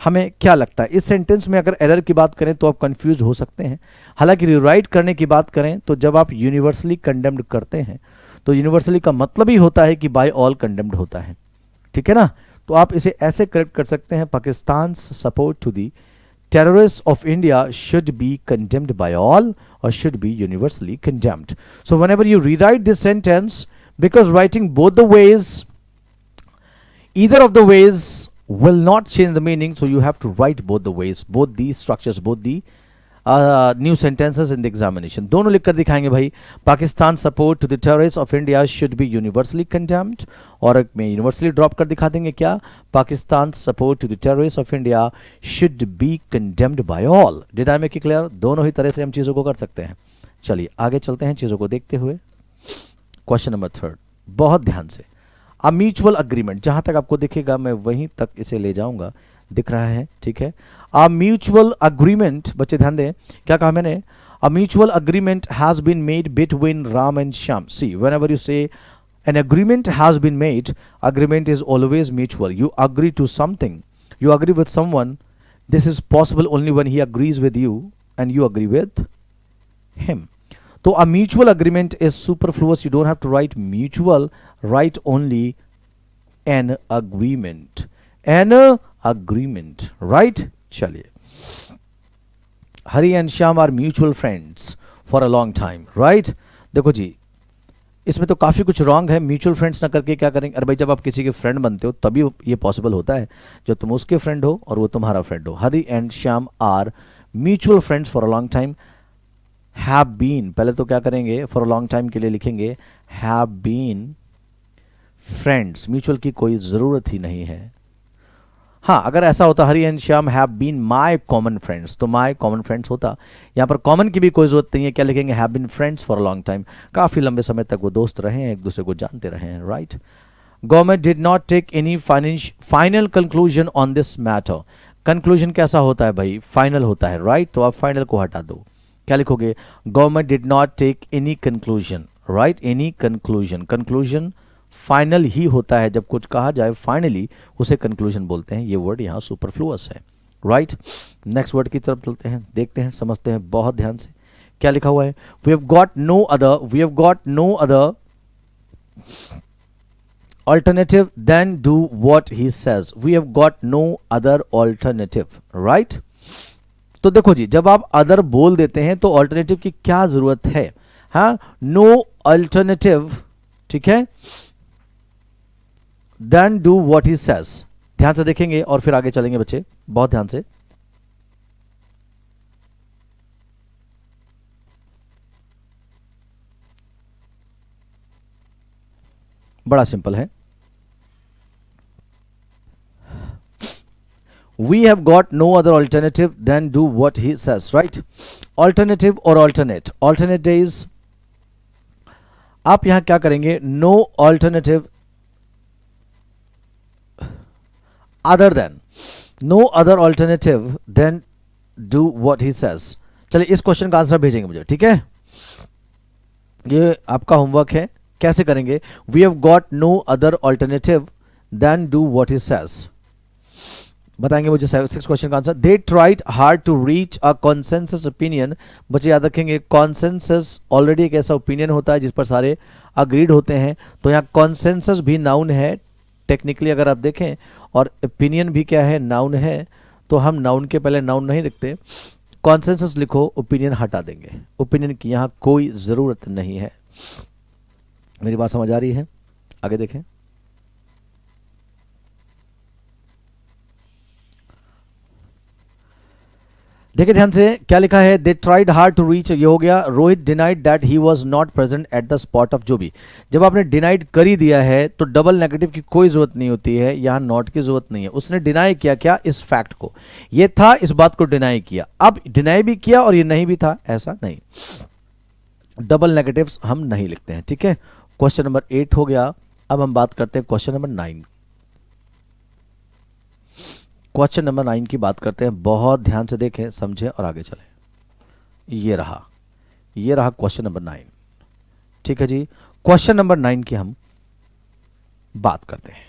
हमें क्या लगता है इस सेंटेंस में, अगर एरर की बात करें तो आप कंफ्यूज हो सकते हैं। हालांकि रिराइट करने की बात करें तो जब आप यूनिवर्सली कंडेम्ड करते हैं तो यूनिवर्सली का मतलब ही होता है कि बाय ऑल कंडेम्ड होता है, ठीक है ना। तो आप इसे ऐसे करेक्ट कर सकते हैं, Pakistan support to the terrorists of India should be condemned by all or should be universally condemned. So whenever you rewrite this sentence, because writing both the ways, either of the ways will not change the meaning, so you have to write both the ways, both the structures, both the new sentences in the examination. दोनों लिखकर दिखाएंगे भाई। Pakistan support to the terrorist of India should be universally condemned, और में universally drop कर दिखा देंगे क्या, Pakistan support to the terrorist of India should be condemned by all. Did I make it clear? दोनों ही तरह से हम चीज़ों को कर सकते हैं। चलिए आगे चलते हैं चीज़ों को देखते हुए। क्वेश्चन नंबर 3, बहुत ध्यान से। अ म्यूचुअल अग्रीमेंट, जहां तक आपको दिखेगा मैं वहीं तक इसे ले जाऊंगा, दिख रहा है, ठीक है। अ म्यूचुअल अग्रीमेंट, बच्चे ध्यान दें, क्या कहा मैंने, a mutual agreement has been made between Ram and Shyam. See, whenever you say an agreement has been made, agreement is always mutual. You agree to something, you agree with someone, this is possible only when he agrees with you and you agree with him. So a mutual agreement is superfluous, you don't have to write mutual, write only an agreement, an agreement, right? चलिए, Hari and Shyam are mutual friends for a long time, right. देखो जी, इसमें तो काफ़ी कुछ wrong है। Mutual friends ना करके क्या करेंगे, अरे भाई जब आप किसी के फ्रेंड बनते हो तभी ये पॉसिबल होता है, जब तुम उसके फ्रेंड हो और वो तुम्हारा फ्रेंड हो। Hari and Shyam are mutual friends for a long time, have been, पहले तो क्या करेंगे, फॉर अ लॉन्ग टाइम के लिए लिखेंगे हैव बीन फ्रेंड्स, म्यूचुअल की कोई ज़रूरत ही नहीं है। हाँ, अगर ऐसा होता Hari and Shyam have been my common friends, तो माय कॉमन फ्रेंड्स होता। यहाँ पर कॉमन की भी कोई जरूरत नहीं है, क्या लिखेंगे, have been friends for a long time, काफ़ी लंबे समय तक वो दोस्त रहे हैं, एक दूसरे को जानते रहे हैं, right. Government did not take any final conclusion on this matter. Conclusion कैसा होता है भाई, फाइनल होता है, राइट। तो आप फाइनल को हटा दो, क्या लिखोगे, government did not take any conclusion, right, any conclusion. Conclusion final ही होता है, जब कुछ कहा जाए फाइनली उसे कंक्लूजन बोलते हैं। ये वर्ड यहाँ सुपरफ्लुअस है, राइट। नेक्स्ट वर्ड की तरफ चलते हैं, देखते हैं, समझते हैं बहुत ध्यान से क्या लिखा हुआ है। We have got no other, we have got no other alternative than do what he says. We have got no other alternative, right? तो देखो जी, जब आप अदर बोल देते हैं तो ऑल्टरनेटिव की क्या जरूरत है, हाँ, नो अल्टरनेटिव, ठीक है, then do what he says. ध्यान से देखेंगे और फिर आगे चलेंगे बच्चे, बहुत ध्यान से। बड़ा सिंपल है। We have got no other alternative then do what he says, right. Alternative और ऑल्टरनेट, ऑल्टरनेट इज, आप यहां क्या करेंगे, no alternative other then, no other alternative then do what he says. चलिए इस क्वेश्चन का आंसर भेजेंगे मुझे, ठीक है, ये आपका होमवर्क है, कैसे करेंगे। We have got no other alternative then do what he says, बताएंगे मुझे 6 क्वेश्चन का answer. They tried hard to reach a consensus opinion, बच्चे याद रखेंगे कॉन्सेंसस ऑलरेडी एक ऐसा ओपिनियन होता है जिस पर सारे अग्रीड होते हैं, तो यहाँ कॉन्सेंसस भी नाउन है टेक्निकली अगर आप देखें, और ओपिनियन भी क्या है, नाउन है, तो हम नाउन के पहले नाउन नहीं लिखते, कॉन्सेंसस लिखो, ओपिनियन हटा देंगे, ओपिनियन की यहाँ कोई ज़रूरत नहीं है। मेरी बात समझ आ रही है, आगे देखें। देखिए ध्यान से क्या लिखा है, they tried hard to reach, ये हो गया। Rohit denied that he was not present at the spot of, जो भी, जब आपने डिनाइड कर ही दिया है तो डबल नेगेटिव की कोई जरूरत नहीं होती है, यहां नॉट की जरूरत नहीं है। उसने डिनाई किया क्या, इस फैक्ट को, ये था इस बात को डिनाई किया, अब डिनाई भी किया और ये नहीं भी था, ऐसा नहीं, डबल नेगेटिव्स हम नहीं लिखते हैं, ठीक है। क्वेश्चन नंबर 8 हो गया। अब हम बात करते हैं क्वेश्चन नंबर 9। क्वेश्चन नंबर 9 की बात करते हैं, बहुत ध्यान से देखें, समझें और आगे चलें। ये रहा क्वेश्चन नंबर 9, ठीक है जी। क्वेश्चन नंबर 9 की हम बात करते हैं।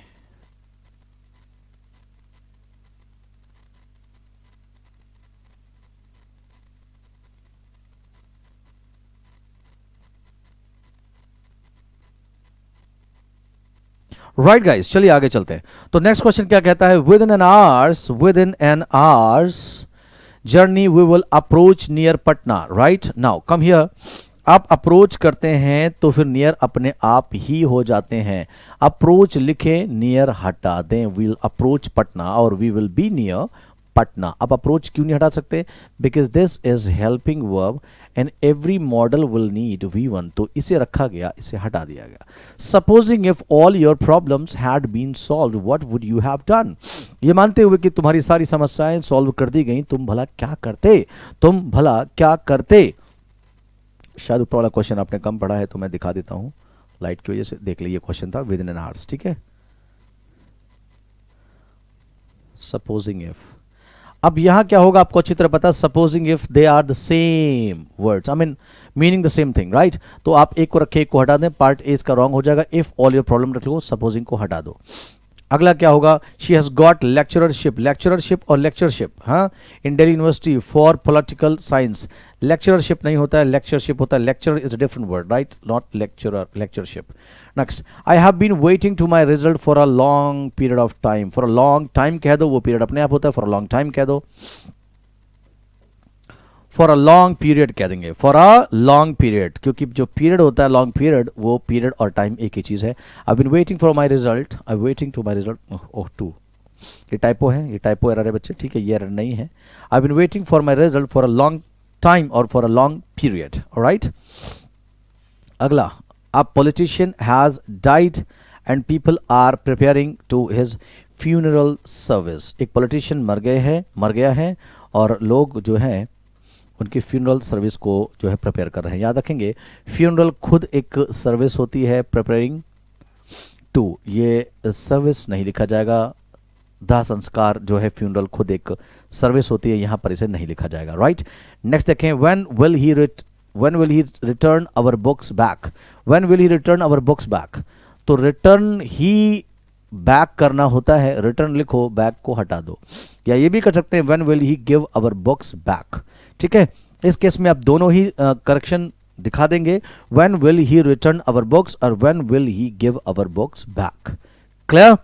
राइट गाइस, चलिए आगे चलते हैं। तो नेक्स्ट क्वेश्चन क्या कहता है, within an hours journey we will approach near Patna, right. Now come here, आप अप्रोच करते हैं तो फिर नियर अपने आप ही हो जाते हैं, अप्रोच लिखे, नियर हटा दें, विल अप्रोच पटना और we will be near Patna. अब अप्रोच क्यों नहीं हटा सकते, because this is helping verb and every model will need V1, तो इसे रखा गया, इसे हटा दिया गया। Supposing if all your problems had been solved what would you have done, ये मानते हुए कि तुम्हारी सारी समस्याएं सॉल्व कर दी गई, तुम भला क्या करते। शायद ऊपर वाला क्वेश्चन आपने कम पढ़ा है तो मैं दिखा देता हूं लाइट की वजह से। देख लीजिए क्वेश्चन था विद इन एन आवर्स, ठीक है। सपोजिंग इफ, अब यहां क्या होगा आपको अच्छी तरह पता, supposing if they are the same words, I mean meaning the same thing, right. तो आप एक को रखे, एक को हटा दें, पार्ट ए इसका रॉन्ग हो जाएगा। इफ ऑल योर प्रॉब्लम रख लो, सपोजिंग को हटा दो। अगला क्या होगा, शी हैज गॉट लेक्चररशिप और लेक्चरशिप, हाँ, in Delhi university for political science. Lectureship नहीं होता है, लेक्चरशिप होता है, lecture is a different word, right, not lecturer, lectureship. Next, I have been waiting to my result for a long period of time, for a long time कह दो, वो period अपने आप होता है, फॉर अ लॉन्ग टाइम कह दो, for a long period कह देंगे, फॉर अ लॉन्ग पीरियड, क्योंकि जो पीरियड होता है लॉन्ग पीरियड, वो पीरियड और टाइम एक ही चीज है। I been waiting for my result, I waiting to my result, oh to, ये टाइपो है, ये टाइपो एरर है बच्चे, ठीक है, ये एरर नहीं है। I been waiting for my result for a long time और for a long period, alright. अगला, a politician has died and people are preparing to his funeral service, एक पॉलिटिशियन मर गया है और लोग जो है उनकी फ्यूनरल सर्विस को जो है प्रिपेयर कर रहे हैं। याद रखेंगे फ्यूनरल खुद एक सर्विस होती है, प्रिपेयरिंग टू, ये सर्विस नहीं लिखा जाएगा, दाह संस्कार जो है फ्यूनरल खुद एक सर्विस होती है, यहां पर इसे नहीं लिखा जाएगा, राइट। नेक्स्ट देखें, when will he return our books back, when will he return our books back, तो रिटर्न ही बैक करना होता है, रिटर्न लिखो, बैक को हटा दो, या ये भी कर सकते हैं when will he give our books back, ठीक है। इस केस में आप दोनों ही करेक्शन दिखा देंगे, when will he return our books और when will he give our books back, clear,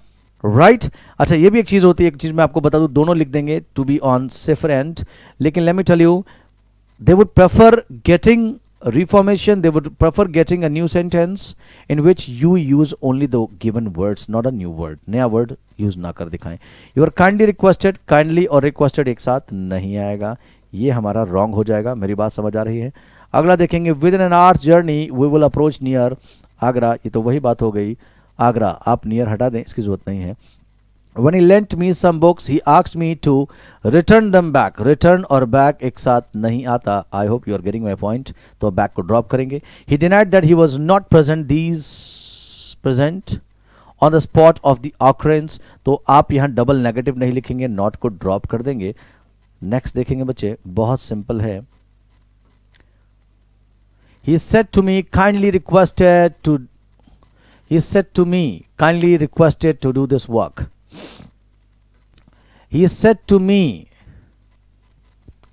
right. अच्छा, ये भी एक चीज होती है, एक चीज मैं आपको बता दूं, दोनों लिख देंगे to be on safer end, लेकिन let me tell you, they would prefer getting reformation, they would prefer getting a new sentence in which you use only the given words, not a new word, नया word use ना कर दिखाएं। You are kindly requested, kindly और requested एक साथ नहीं आएगा, ये हमारा wrong हो जाएगा। मेरी बात समझ आ रही है। अगला देखेंगे, within an hour's journey we will approach near Agra, ये तो वही बात हो गई, आगरा आप नियर हटा दें, इसकी जरूरत नहीं है। When he lent me some books, he asked me to return them back. Return और back एक साथ नहीं आता. I hope you are getting my point. तो back को drop करेंगे. He denied that he was not present on the spot of the occurrence. तो आप यहाँ डबल नेगेटिव नहीं लिखेंगे, not को drop कर देंगे. नेक्स्ट देखेंगे बच्चे, बहुत सिंपल है. He said to me kindly requested to do this work. He said to me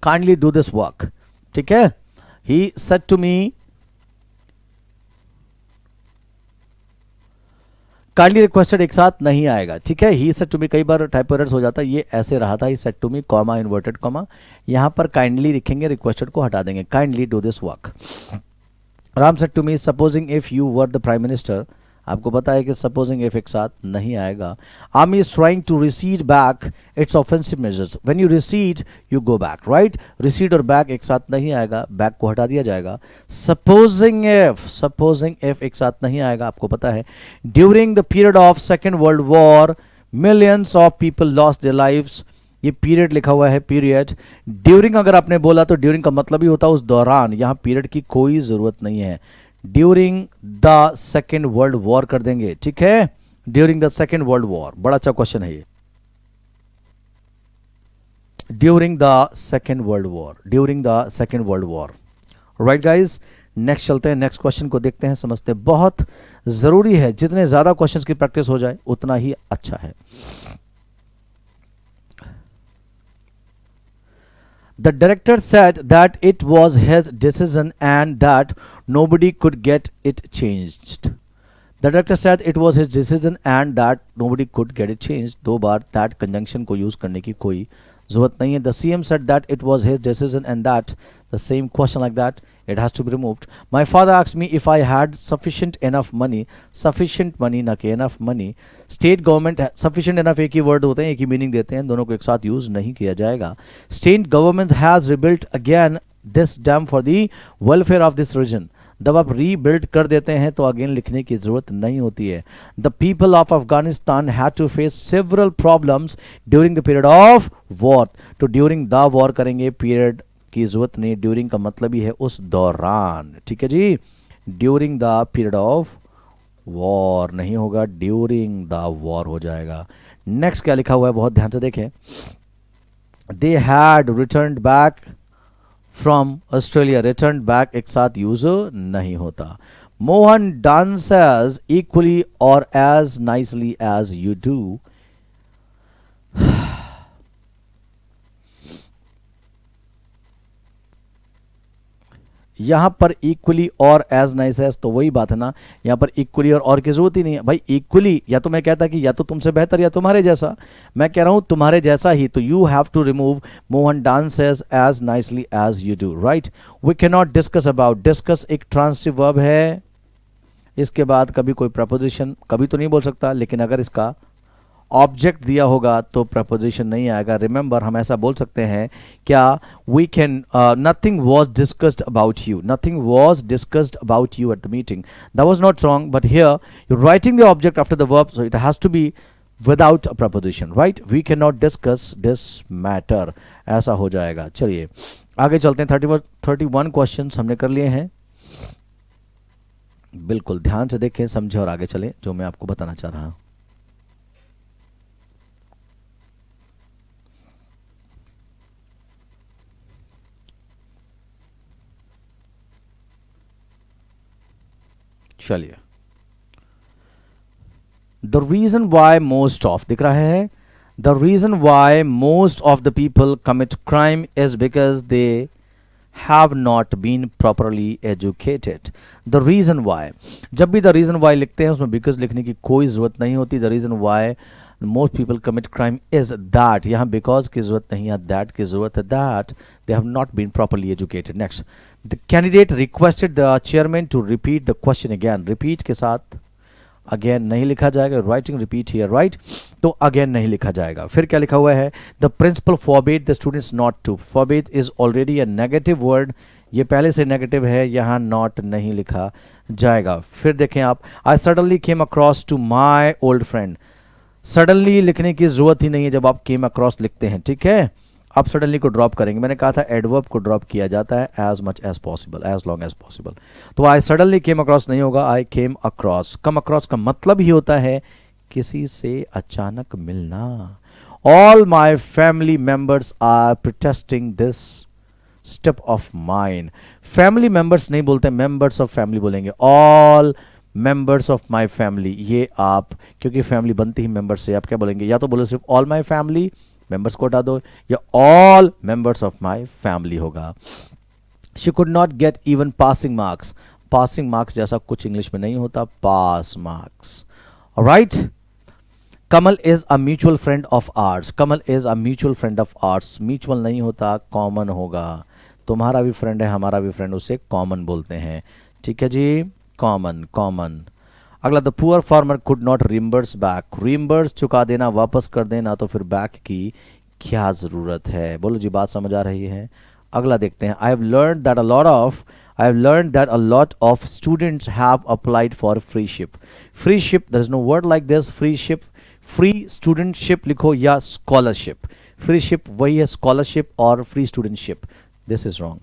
kindly do this work. ठीक है. He said to me kindly requested एक साथ नहीं आएगा. ठीक है. He said to me, कई बार टाइप एरर्स हो जाता है. ये ऐसे रहा था. He said to me comma inverted comma. यहां पर kindly लिखेंगे, requested को हटा देंगे. Kindly do this work. Ram said to me, supposing if you were the prime minister. आपको पता है कि सपोजिंग इफ एक साथ नहीं आएगा. Army is trying to recede back its offensive measures. When you recede you go back. Right. Recede और back एक साथ नहीं आएगा, बैक को हटा दिया जाएगा. सपोजिंग इफ एक साथ नहीं आएगा, आपको पता है. During the period of second world war millions of people lost their lives. ये पीरियड लिखा हुआ है, पीरियड. ड्यूरिंग अगर आपने बोला तो ड्यूरिंग का मतलब ही होता है उस दौरान. यहां पीरियड की कोई जरूरत नहीं है. During the second world war कर देंगे. ठीक है. During the second world war. बड़ा अच्छा क्वेश्चन है ये. During the second world war. During the second world war. Right guys. Next चलते हैं, नेक्स्ट क्वेश्चन को देखते हैं, समझते हैं. बहुत जरूरी है, जितने ज्यादा क्वेश्चंस की प्रैक्टिस हो जाए उतना ही अच्छा है. The director said that it was his decision and that nobody could get it changed. The director said it was his decision and that nobody could get it changed. दो बार that conjunction को use करने की कोई जरूरत नहीं है. The CM said that it was his decision and that the same question like that it has to be removed. My father asked me if I had sufficient enough money. Sufficient money ना कि enough money. State government sufficient enough एक ही word होते हैं, एक ही meaning देते हैं, दोनों को एक साथ use नहीं किया जाएगा. State government has rebuilt again this dam for the welfare of this region. जब आप रीबिल्ड कर देते हैं तो अगेन लिखने की जरूरत नहीं होती है. The people of Afghanistan had to face several problems during the period of war. तो ड्यूरिंग द वॉर करेंगे, पीरियड की जरूरत नहीं. ड्यूरिंग का मतलब ही है उस दौरान. ठीक है जी. During the period of war नहीं होगा, ड्यूरिंग द वॉर हो जाएगा. नेक्स्ट क्या लिखा हुआ है, बहुत ध्यान से देखें. They had returned back from Australia. Return back एक साथ यूज नहीं होता. मोहन डांसेस इक्वली और as nicely as you do. यहां पर इक्वली और एज नाइस एज, तो वही बात है ना. यहां पर इक्वली और की जरूरत ही नहीं है भाई. इक्वली या तो मैं कहता कि या तो तुमसे बेहतर या तुम्हारे जैसा. मैं कह रहा हूं तुम्हारे जैसा ही, तो you have to remove Mohan dances as nicely as you do. Right. We can not discuss about. Discuss एक ट्रांसिटिव वर्ब है. इसके बाद कभी कोई प्रपोजिशन कभी तो नहीं बोल सकता, लेकिन अगर इसका ऑब्जेक्ट दिया होगा तो प्रपोजिशन नहीं आएगा. रिमेंबर हम ऐसा बोल सकते हैं क्या, we can nothing was discussed about you. Nothing was discussed about you at the meeting. That was not wrong, but here you writing the object after the verb, so it has to be without a preposition. Right. We can not discuss this matter, ऐसा हो जाएगा. चलिए आगे चलते हैं. 31 question हमने कर लिए हैं. बिल्कुल ध्यान से देखें, समझे और आगे चलें जो मैं आपको बताना चाह रहा हूं. चलिए. The reason why most of दिख रहा है. The reason why most of the people commit crime is because they have not been properly educated. The reason why, जब भी द रीजन वाई लिखते हैं उसमें बिकॉज लिखने की कोई जरूरत नहीं होती. The reason why most people commit crime is that. यहां बिकॉज की जरूरत नहीं है, दैट की जरूरत है. That they have not been properly educated. Next. The candidate requested the chairman to repeat the question again. Repeat के साथ again नहीं लिखा जाएगा. Writing repeat here, right? तो again नहीं लिखा जाएगा. फिर क्या लिखा हुआ है, the principal forbade the students not to. Forbade is already a negative word. ये पहले से नेगेटिव है, यहाँ not नहीं लिखा जाएगा. फिर देखें आप, I suddenly came across to my old friend. Suddenly लिखने की जरूरत ही नहीं है जब आप केम अक्रॉस लिखते हैं, ठीक है। आप सडनली को ड्रॉप करेंगे, मैंने कहा था एडवर्ब को ड्रॉप किया जाता है as much as possible, as long as possible. तो आई सडनली केम अक्रॉस नहीं होगा, आई केम अक्रॉस। कम अक्रॉस का मतलब ही होता है किसी से अचानक मिलना। All my family members are protesting this step of mine. Family members नहीं बोलते, मेंबर्स ऑफ फैमिली बोलेंगे। All members of my family, ये आप क्योंकि फैमिली बनती ही मेंबर्स से, आप क्या बोलेंगे, या तो बोलो सिर्फ ऑल माई फैमिली, मेंबर्स को हटा दो, या all members of my family होगा। She could not get even passing marks. Passing marks जैसा कुछ इंग्लिश में नहीं होता, pass marks. Right. Kamal is a mutual friend of arts. Kamal is a mutual friend of arts. Mutual नहीं होता, common होगा। तुम्हारा भी फ्रेंड है, हमारा भी फ्रेंड, उसे कॉमन बोलते हैं, ठीक है जी, कॉमन कॉमन। अगला, the poor farmer could not reimburse back. Reimburse चुका देना, वापस कर देना, तो फिर बैक की क्या जरूरत है। बोलो जी, बात समझ आ रही है। अगला देखते हैं। I have learn that a lot of students have applied for freeship. Freeship, there is no word like this. Freeship, free studentship लिखो या स्कॉलरशिप। फ्री शिप वही है स्कॉलरशिप और free studentship, this is wrong.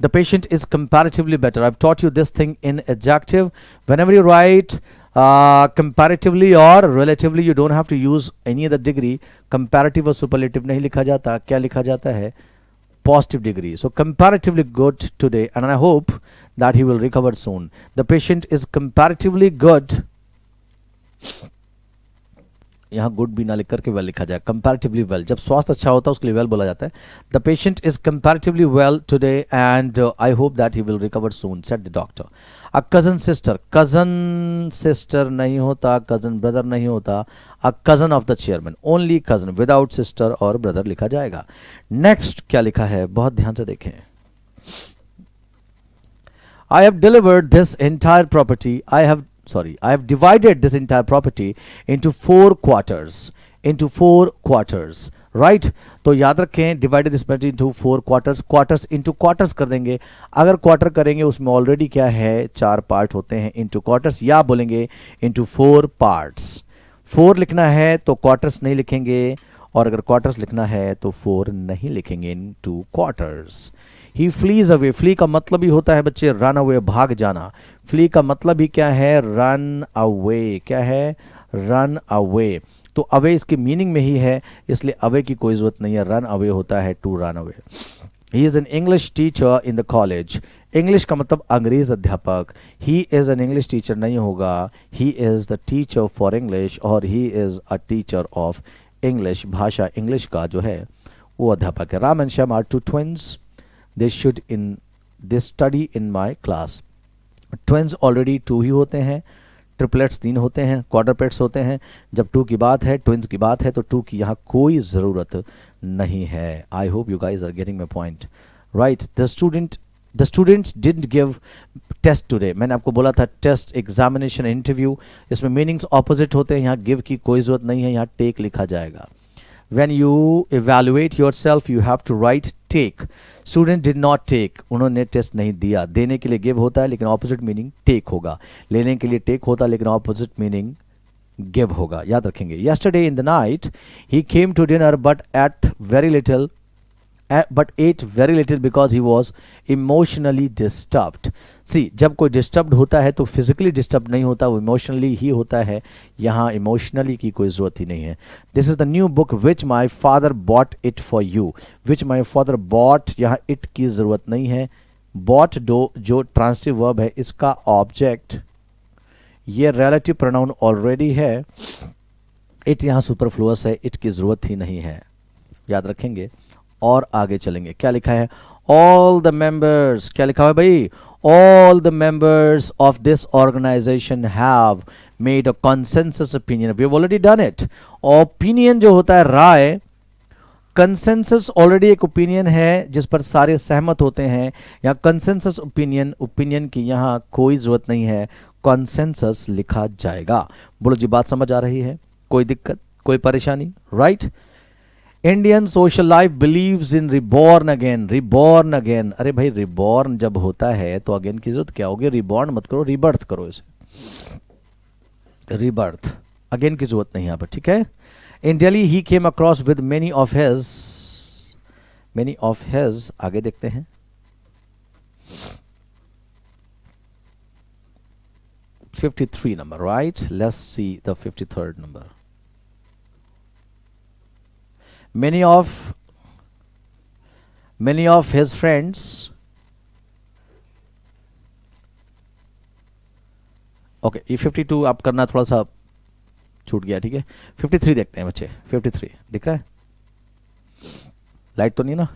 The patient is comparatively better. I've taught you this thing in adjective. Whenever you write comparatively or relatively, you don't have to use any other degree. Comparative और superlative नहीं लिखा जाता, क्या लिखा जाता है, positive degree. So comparatively good today, and I hope that he will recover soon. The patient is comparatively good. यहाँ good भी ना लिख करके वेल लिखा जाए, कंपैरेटिवली वेल। जब स्वास्थ्य अच्छा होता है उसके लिए वेल बोला जाता है। The patient is comparatively well today and I hope that he will recover soon, said the doctor. A cousin sister, cousin sister नहीं होता, कजन ब्रदर नहीं होता, a cousin of the chairman, only cousin, without sister और brother लिखा जाएगा। Next क्या लिखा है, बहुत ध्यान से देखें। I have delivered this entire property. I have divided this entire property into 4 quarters. Into 4 quarters. Right? तो याद रखें, divided this property into 4 quarters. Quarters into quarters कर देंगे। अगर quarter करेंगे उसमें already क्या है, 4 पार्ट होते हैं। into quarters या बोलेंगे into 4 parts. 4 लिखना है तो quarters नहीं लिखेंगे, और अगर quarters लिखना है तो 4 नहीं लिखेंगे, into quarters. ही फ्लीज अवे। फ्ली का मतलब ही होता है बच्चे रन अवे, भाग जाना। फ्ली का मतलब ही क्या है, रन अवे। क्या है, रन अवे। तो अवे इसके मीनिंग में ही है, इसलिए अवे की कोई जरूरत नहीं है, रन अवे होता है to run away. He is an English teacher in the college. English का मतलब अंग्रेज अध्यापक। He is an English teacher नहीं होगा, he is the teacher for English, और he is a teacher of English. भाषा इंग्लिश का जो है वो अध्यापक है। Ram and Shyam are 2 twins. They study in my class. Twins already 2 ही होते हैं, ट्रिपलेट्स 3 होते हैं, क्वाड्रपेट्स होते हैं। जब 2 की बात है, ट्विंस की बात है, तो 2 की यहाँ कोई ज़रूरत नहीं है। I hope you guys are getting my point, right. The students didn't give test today. मैंने आपको बोला था टेस्ट, एग्जामिनेशन, इंटरव्यू, इसमें मीनिंग्स ऑपोजिट होते हैं। यहाँ गिव की कोई ज़रूरत नहीं है, यहाँ टेक लिखा जाएगा। When you evaluate yourself, you have to write take. Student did not take. उन्होंने टेस्ट नहीं दिया। देने के लिए give होता है लेकिन opposite meaning take होगा। लेने के लिए take होता है लेकिन opposite meaning give होगा, याद रखेंगे। Yesterday in the night, he came to dinner but ate very little because he was emotionally disturbed. See, जब कोई डिस्टर्ब्ड होता है तो फिजिकली डिस्टर्ब नहीं होता, वो इमोशनली ही होता है। यहाँ इमोशनली की कोई ज़रूरत ही नहीं है। This is the new book which my father bought it for you. Which my father bought, यहाँ इट की ज़रूरत नहीं है। बॉट जो ट्रांसिटिव वर्ब है, इसका ऑब्जेक्ट ये रिलेटिव प्रोनाउन ऑलरेडी है। इट यहाँ सुपरफ्लुअस है, इट की ज़रूरत ही नहीं है, याद रखेंगे। और आगे चलेंगे, क्या लिखा है, ऑल द मेंबर्स, क्या लिखा है भाई, all the members of this organization have made a consensus opinion. We have already done it. Opinion जो होता है राय, consensus already एक opinion है जिस पर सारे सहमत होते हैं। या consensus opinion की यहाँ कोई जरूरत नहीं है, consensus लिखा जाएगा। बोलो जी, बात समझ आ रही है, कोई दिक्कत, कोई परेशानी, right. Indian social life believes in reborn again. Reborn again, अरे भाई रिबॉर्न जब होता है तो अगेन की जरूरत क्या होगी, रिबॉर्न मत करो, रिबर्थ करो इसे, रिबर्थ। अगेन की जरूरत नहीं यहाँ पर, ठीक है। In Delhi he came across with many of his, आगे देखते हैं। $53 number, right? Let's see the 53rd number. Many of his friends, okay ये 52 आप करना थोड़ा सा छूट गया, ठीक है। 53 देखते हैं बच्चे, 53 दिख रहा है, लाइट तो नहीं ना,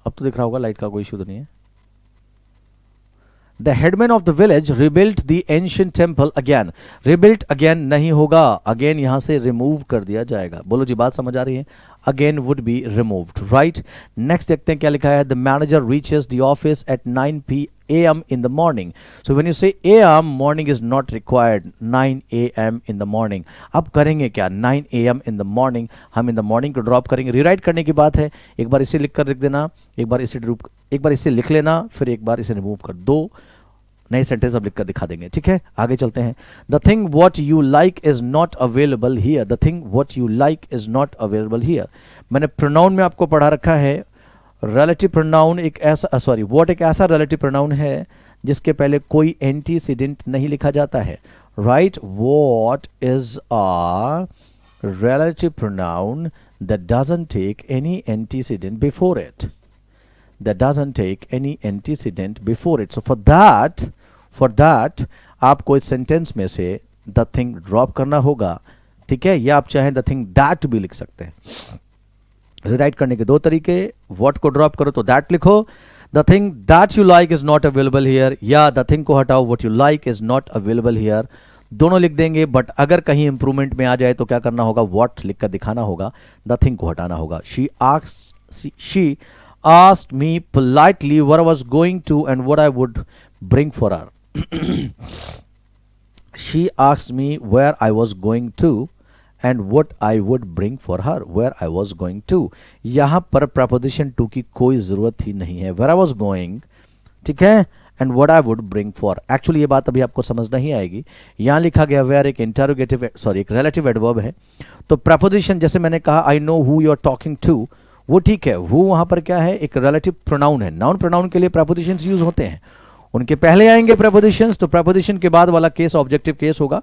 अब तो दिख रहा होगा, लाइट का कोई इशू तो नहीं है। The headman of the village rebuilt the ancient temple again. Rebuilt again नहीं होगा, again यहाँ से remove कर दिया जाएगा। बोलो जी, बात समझ आ रही है? Again would be removed, right? Next देखते हैं क्या लिखा है। The manager reaches the office at 9 a.m. in the morning. So when you say a.m. morning is not required. 9 a.m. in the morning. अब करेंगे क्या? 9 a.m. in the morning. हम in the morning को ड्रॉप करेंगे। Rewrite करने की बात है, एक बार इसे लिख कर लिख देना, एक बार इसे लिख लेना, फिर एक बार इसे रिमूव कर दो, नए सेंटेंस अब लिखकर दिखा देंगे, ठीक है। आगे चलते हैं। The thing what you like is not available here. The thing what you like is not available here. मैंने प्रोनाउन में आपको पढ़ा रखा है, रिलेटिव प्रोनाउन एक ऐसा व्हाट एक ऐसा रिलेटिव प्रोनाउन है जिसके पहले कोई एंटीसीडेंट नहीं लिखा जाता है, right. What is a relative pronoun that doesn't take any antecedent before it, that doesn't take any antecedent before it. So for that आपको इस सेंटेंस में से the thing ड्रॉप करना होगा, ठीक है, या आप चाहें the thing that भी लिख सकते हैं। रिराइट करने के दो तरीके, what को ड्रॉप करो तो that लिखो, the thing that you like is not available here, या the thing को हटाओ what you like is not available here, दोनों लिख देंगे। बट अगर कहीं इंप्रूवमेंट में आ जाए तो क्या करना होगा, what लिख कर दिखाना होगा, the thing को हटाना होगा। She asked me politely where I was going to and what I would bring for her. She asked me where I was going to and what I would bring for her. Where I was going to, यहाँ पर preposition to की कोई ज़रूरत ही नहीं है। Where I was going, ठीक है, and what I would bring for. Actually ये बात अभी आपको समझ नहीं आएगी। यहाँ लिखा गया where एक interrogative एक relative adverb है, तो preposition जैसे मैंने कहा I know who you are talking to, वो ठीक है, वो वहां पर क्या है, एक रिलेटिव प्रोनाउन है। नाउन प्रोनाउन के लिए प्रेपोजिशंस यूज होते हैं, उनके पहले आएंगे प्रेपोजिशंस, तो प्रेपोजिशन के बाद वाला केस ऑब्जेक्टिव केस होगा,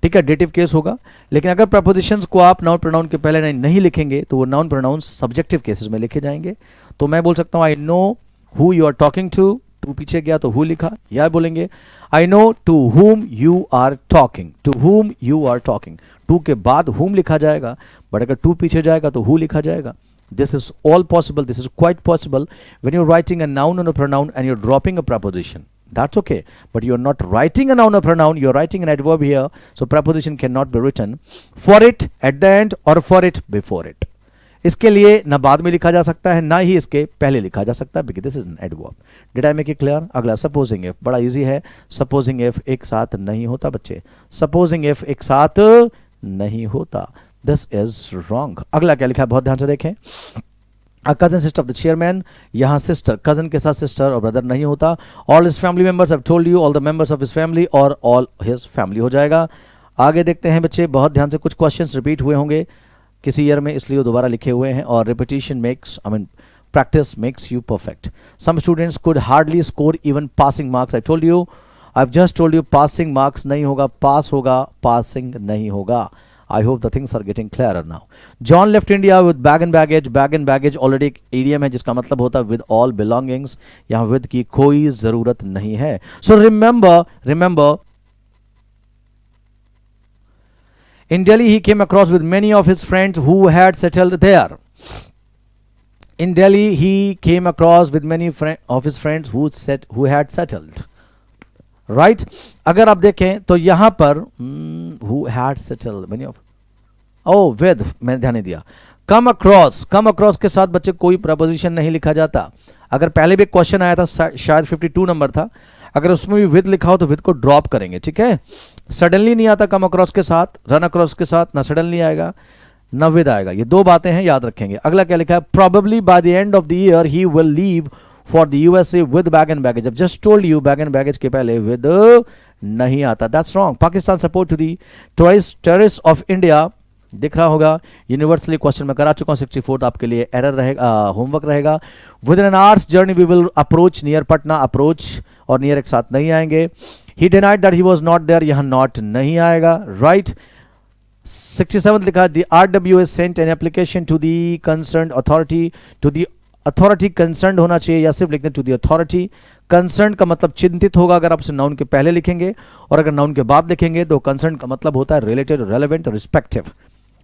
ठीक है, डेटिव केस होगा। लेकिन अगर प्रेपोजिशंस को आप नाउन प्रोनाउन के पहले नहीं लिखेंगे तो वो नाउन प्रोनाउन सब्जेक्टिव केसेस में लिखे जाएंगे। तो मैं बोल सकता हूं I know who you are talking to पीछे गया तो हु लिखा, या बोलेंगे I know to whom you are talking, to whom you are talking, to के बाद हुम लिखा जाएगा, बट अगर टू पीछे जाएगा तो हु लिखा जाएगा। This is all possible. This is quite possible when you're writing a noun and a pronoun and you're dropping a preposition. That's okay. But you're not writing a noun or pronoun. You're writing an adverb here. So preposition cannot be written for it at the end or for it before it. इसके लिए ना बाद में लिखा जा सकता है, ना ही इसके पहले लिखा जा सकता है, because this is an adverb. Did I make it clear? अगला supposing if, बड़ा easy है। supposing if एक साथ नहीं होता बच्चे, supposing if एक साथ नहीं होता। This is wrong. अगला क्या लिखा है, बहुत ध्यान से देखें। A cousin sister of the chairman, यहाँ sister, cousin के साथ sister और brother नहीं होता। All his family members have told you, all the members of his family और all his family हो जाएगा। आगे देखते हैं बच्चे, बहुत ध्यान से, कुछ questions repeat हुए होंगे किसी ईयर में, इसलिए दोबारा लिखे हुए हैं। और repetition makes, practice makes you perfect. Some students could hardly score even passing marks. I told you, I've just told you passing marks नहीं होगा, pass होगा, passing नहीं होगा। I hope the things are getting clearer now. John left India with bag and baggage. Bag and baggage already एक idiom है जिसका मतलब होता है with all belongings. यहाँ with की कोई जरूरत नहीं है। So remember, in Delhi he came across with many of his friends who had settled there. In Delhi he came across with many of his friends who had settled. Right अगर आप देखें तो यहां पर who had settled many of with, मैंने ध्यान नहीं दिया। come across के साथ बच्चे कोई प्रपोजिशन नहीं लिखा जाता। अगर पहले भी क्वेश्चन आया था, शायद 52 नंबर था, अगर उसमें भी विद लिखा हो तो विद को ड्रॉप करेंगे, ठीक है। सडनली नहीं आता come across के साथ, run across के साथ ना सडनली आएगा ना विद आएगा, ये दो बातें हैं, याद रखेंगे। अगला क्या लिखा है, probably by the end of the year he will leave for the USA with bag and baggage. I've just told you bag and baggage के पहले with नहीं आता, that's wrong. Pakistan support to the terrorist of India, दिख रहा होगा, universally question मैं करा चुका हूँ। 64 आपके लिए एरर रहेगा, होमवर्क रहेगा। Within an hours journey we will approach near Patna, approach और नियर एक साथ नहीं आएंगे। He denied that he was not there, यहाँ नॉट नहीं आएगा, राइट। 67 लिखा, the RWA sent an application to the concerned authority, to the authority concerned होना चाहिए या सिर्फ लिखते टू दी अथॉरिटी। कंसर्न्ड का मतलब चिंतित होगा अगर आप उसे नाउन के पहले लिखेंगे, और अगर नाउन के बाद लिखेंगे तो कंसर्न्ड का मतलब होता है रिलेटेड, रेलेवेंट और रिस्पेक्टिव,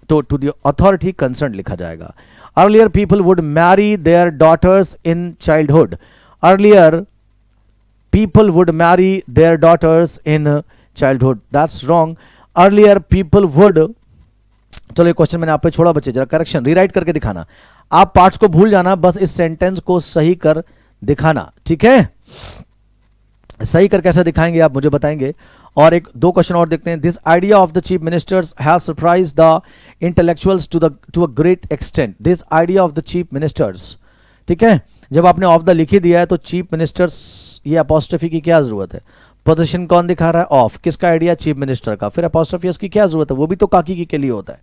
तो टू दी अथॉरिटी कंसर्न्ड लिखा जाएगा। Earlier people would marry their daughters in childhood, earlier people would marry their daughters in childhood, that's wrong। earlier people would, चलो ये क्वेश्चन मैंने आप पे छोड़ा बच्चे, जरा करेक्शन रीराइट करके दिखाना, आप पार्ट्स को भूल जाना, बस इस सेंटेंस को सही कर दिखाना, ठीक है। सही कर कैसे दिखाएंगे आप मुझे बताएंगे। और एक दो क्वेश्चन और देखते हैं। This idea of the chief ministers has surprise the intellectuals to a great extent, this idea of the chief ministers, ठीक है। जब आपने ऑफ द लिख ही दिया है तो चीफ मिनिस्टर्स, ये अपोस्ट्रोफी की क्या जरूरत है। पोजीशन कौन दिखा रहा है, ऑफ, किसका आइडिया, चीफ मिनिस्टर का, फिर अपोस्ट्रोफी की क्या जरूरत है, वो भी तो काकी के लिए होता है,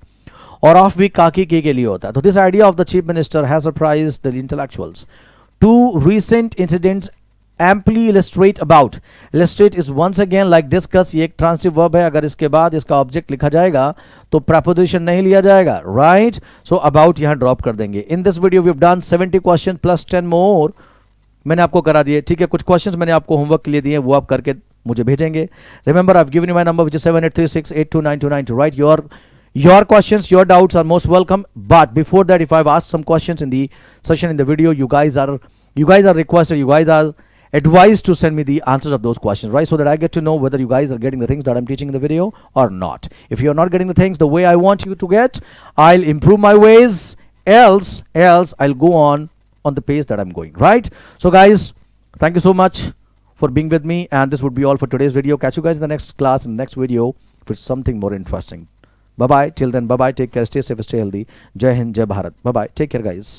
और ऑफ भी काकी के लिए होता है। तो this idea of the chief minister has surprised the intellectuals. Two recent incidents amply illustrate about, illustrate is once again like discuss, ये एक ट्रांसिटिव वर्ब है, अगर इसके बाद इसका ऑब्जेक्ट लिखा जाएगा तो preposition नहीं लिया जाएगा, राइट। सो अबाउट यहां ड्रॉप कर देंगे। In this video we have done 70 question plus 10 more, मैंने आपको करा दिए, ठीक है। कुछ क्वेश्चंस मैंने आपको होमवर्क के लिए दिए, वो आप करके मुझे भेजेंगे। Remember I have given you my number which is 7836829292 to write your questions, your doubts are most welcome. But before that, if I've asked some questions in the session, in the video, you guys are requested, you guys are advised to send me the answers of those questions, right? So that I get to know whether you guys are getting the things that I'm teaching in the video or not. If you're not getting the things the way I want you to get, I'll improve my ways, else I'll go on the pace that I'm going, right? So guys, thank you so much for being with me, and this would be all for today's video. Catch you guys in the next class, in the next video, for something more interesting. Bye bye, till then, bye bye, take care, stay safe, stay healthy. Jai Hind, Jai Bharat. Bye bye, take care guys.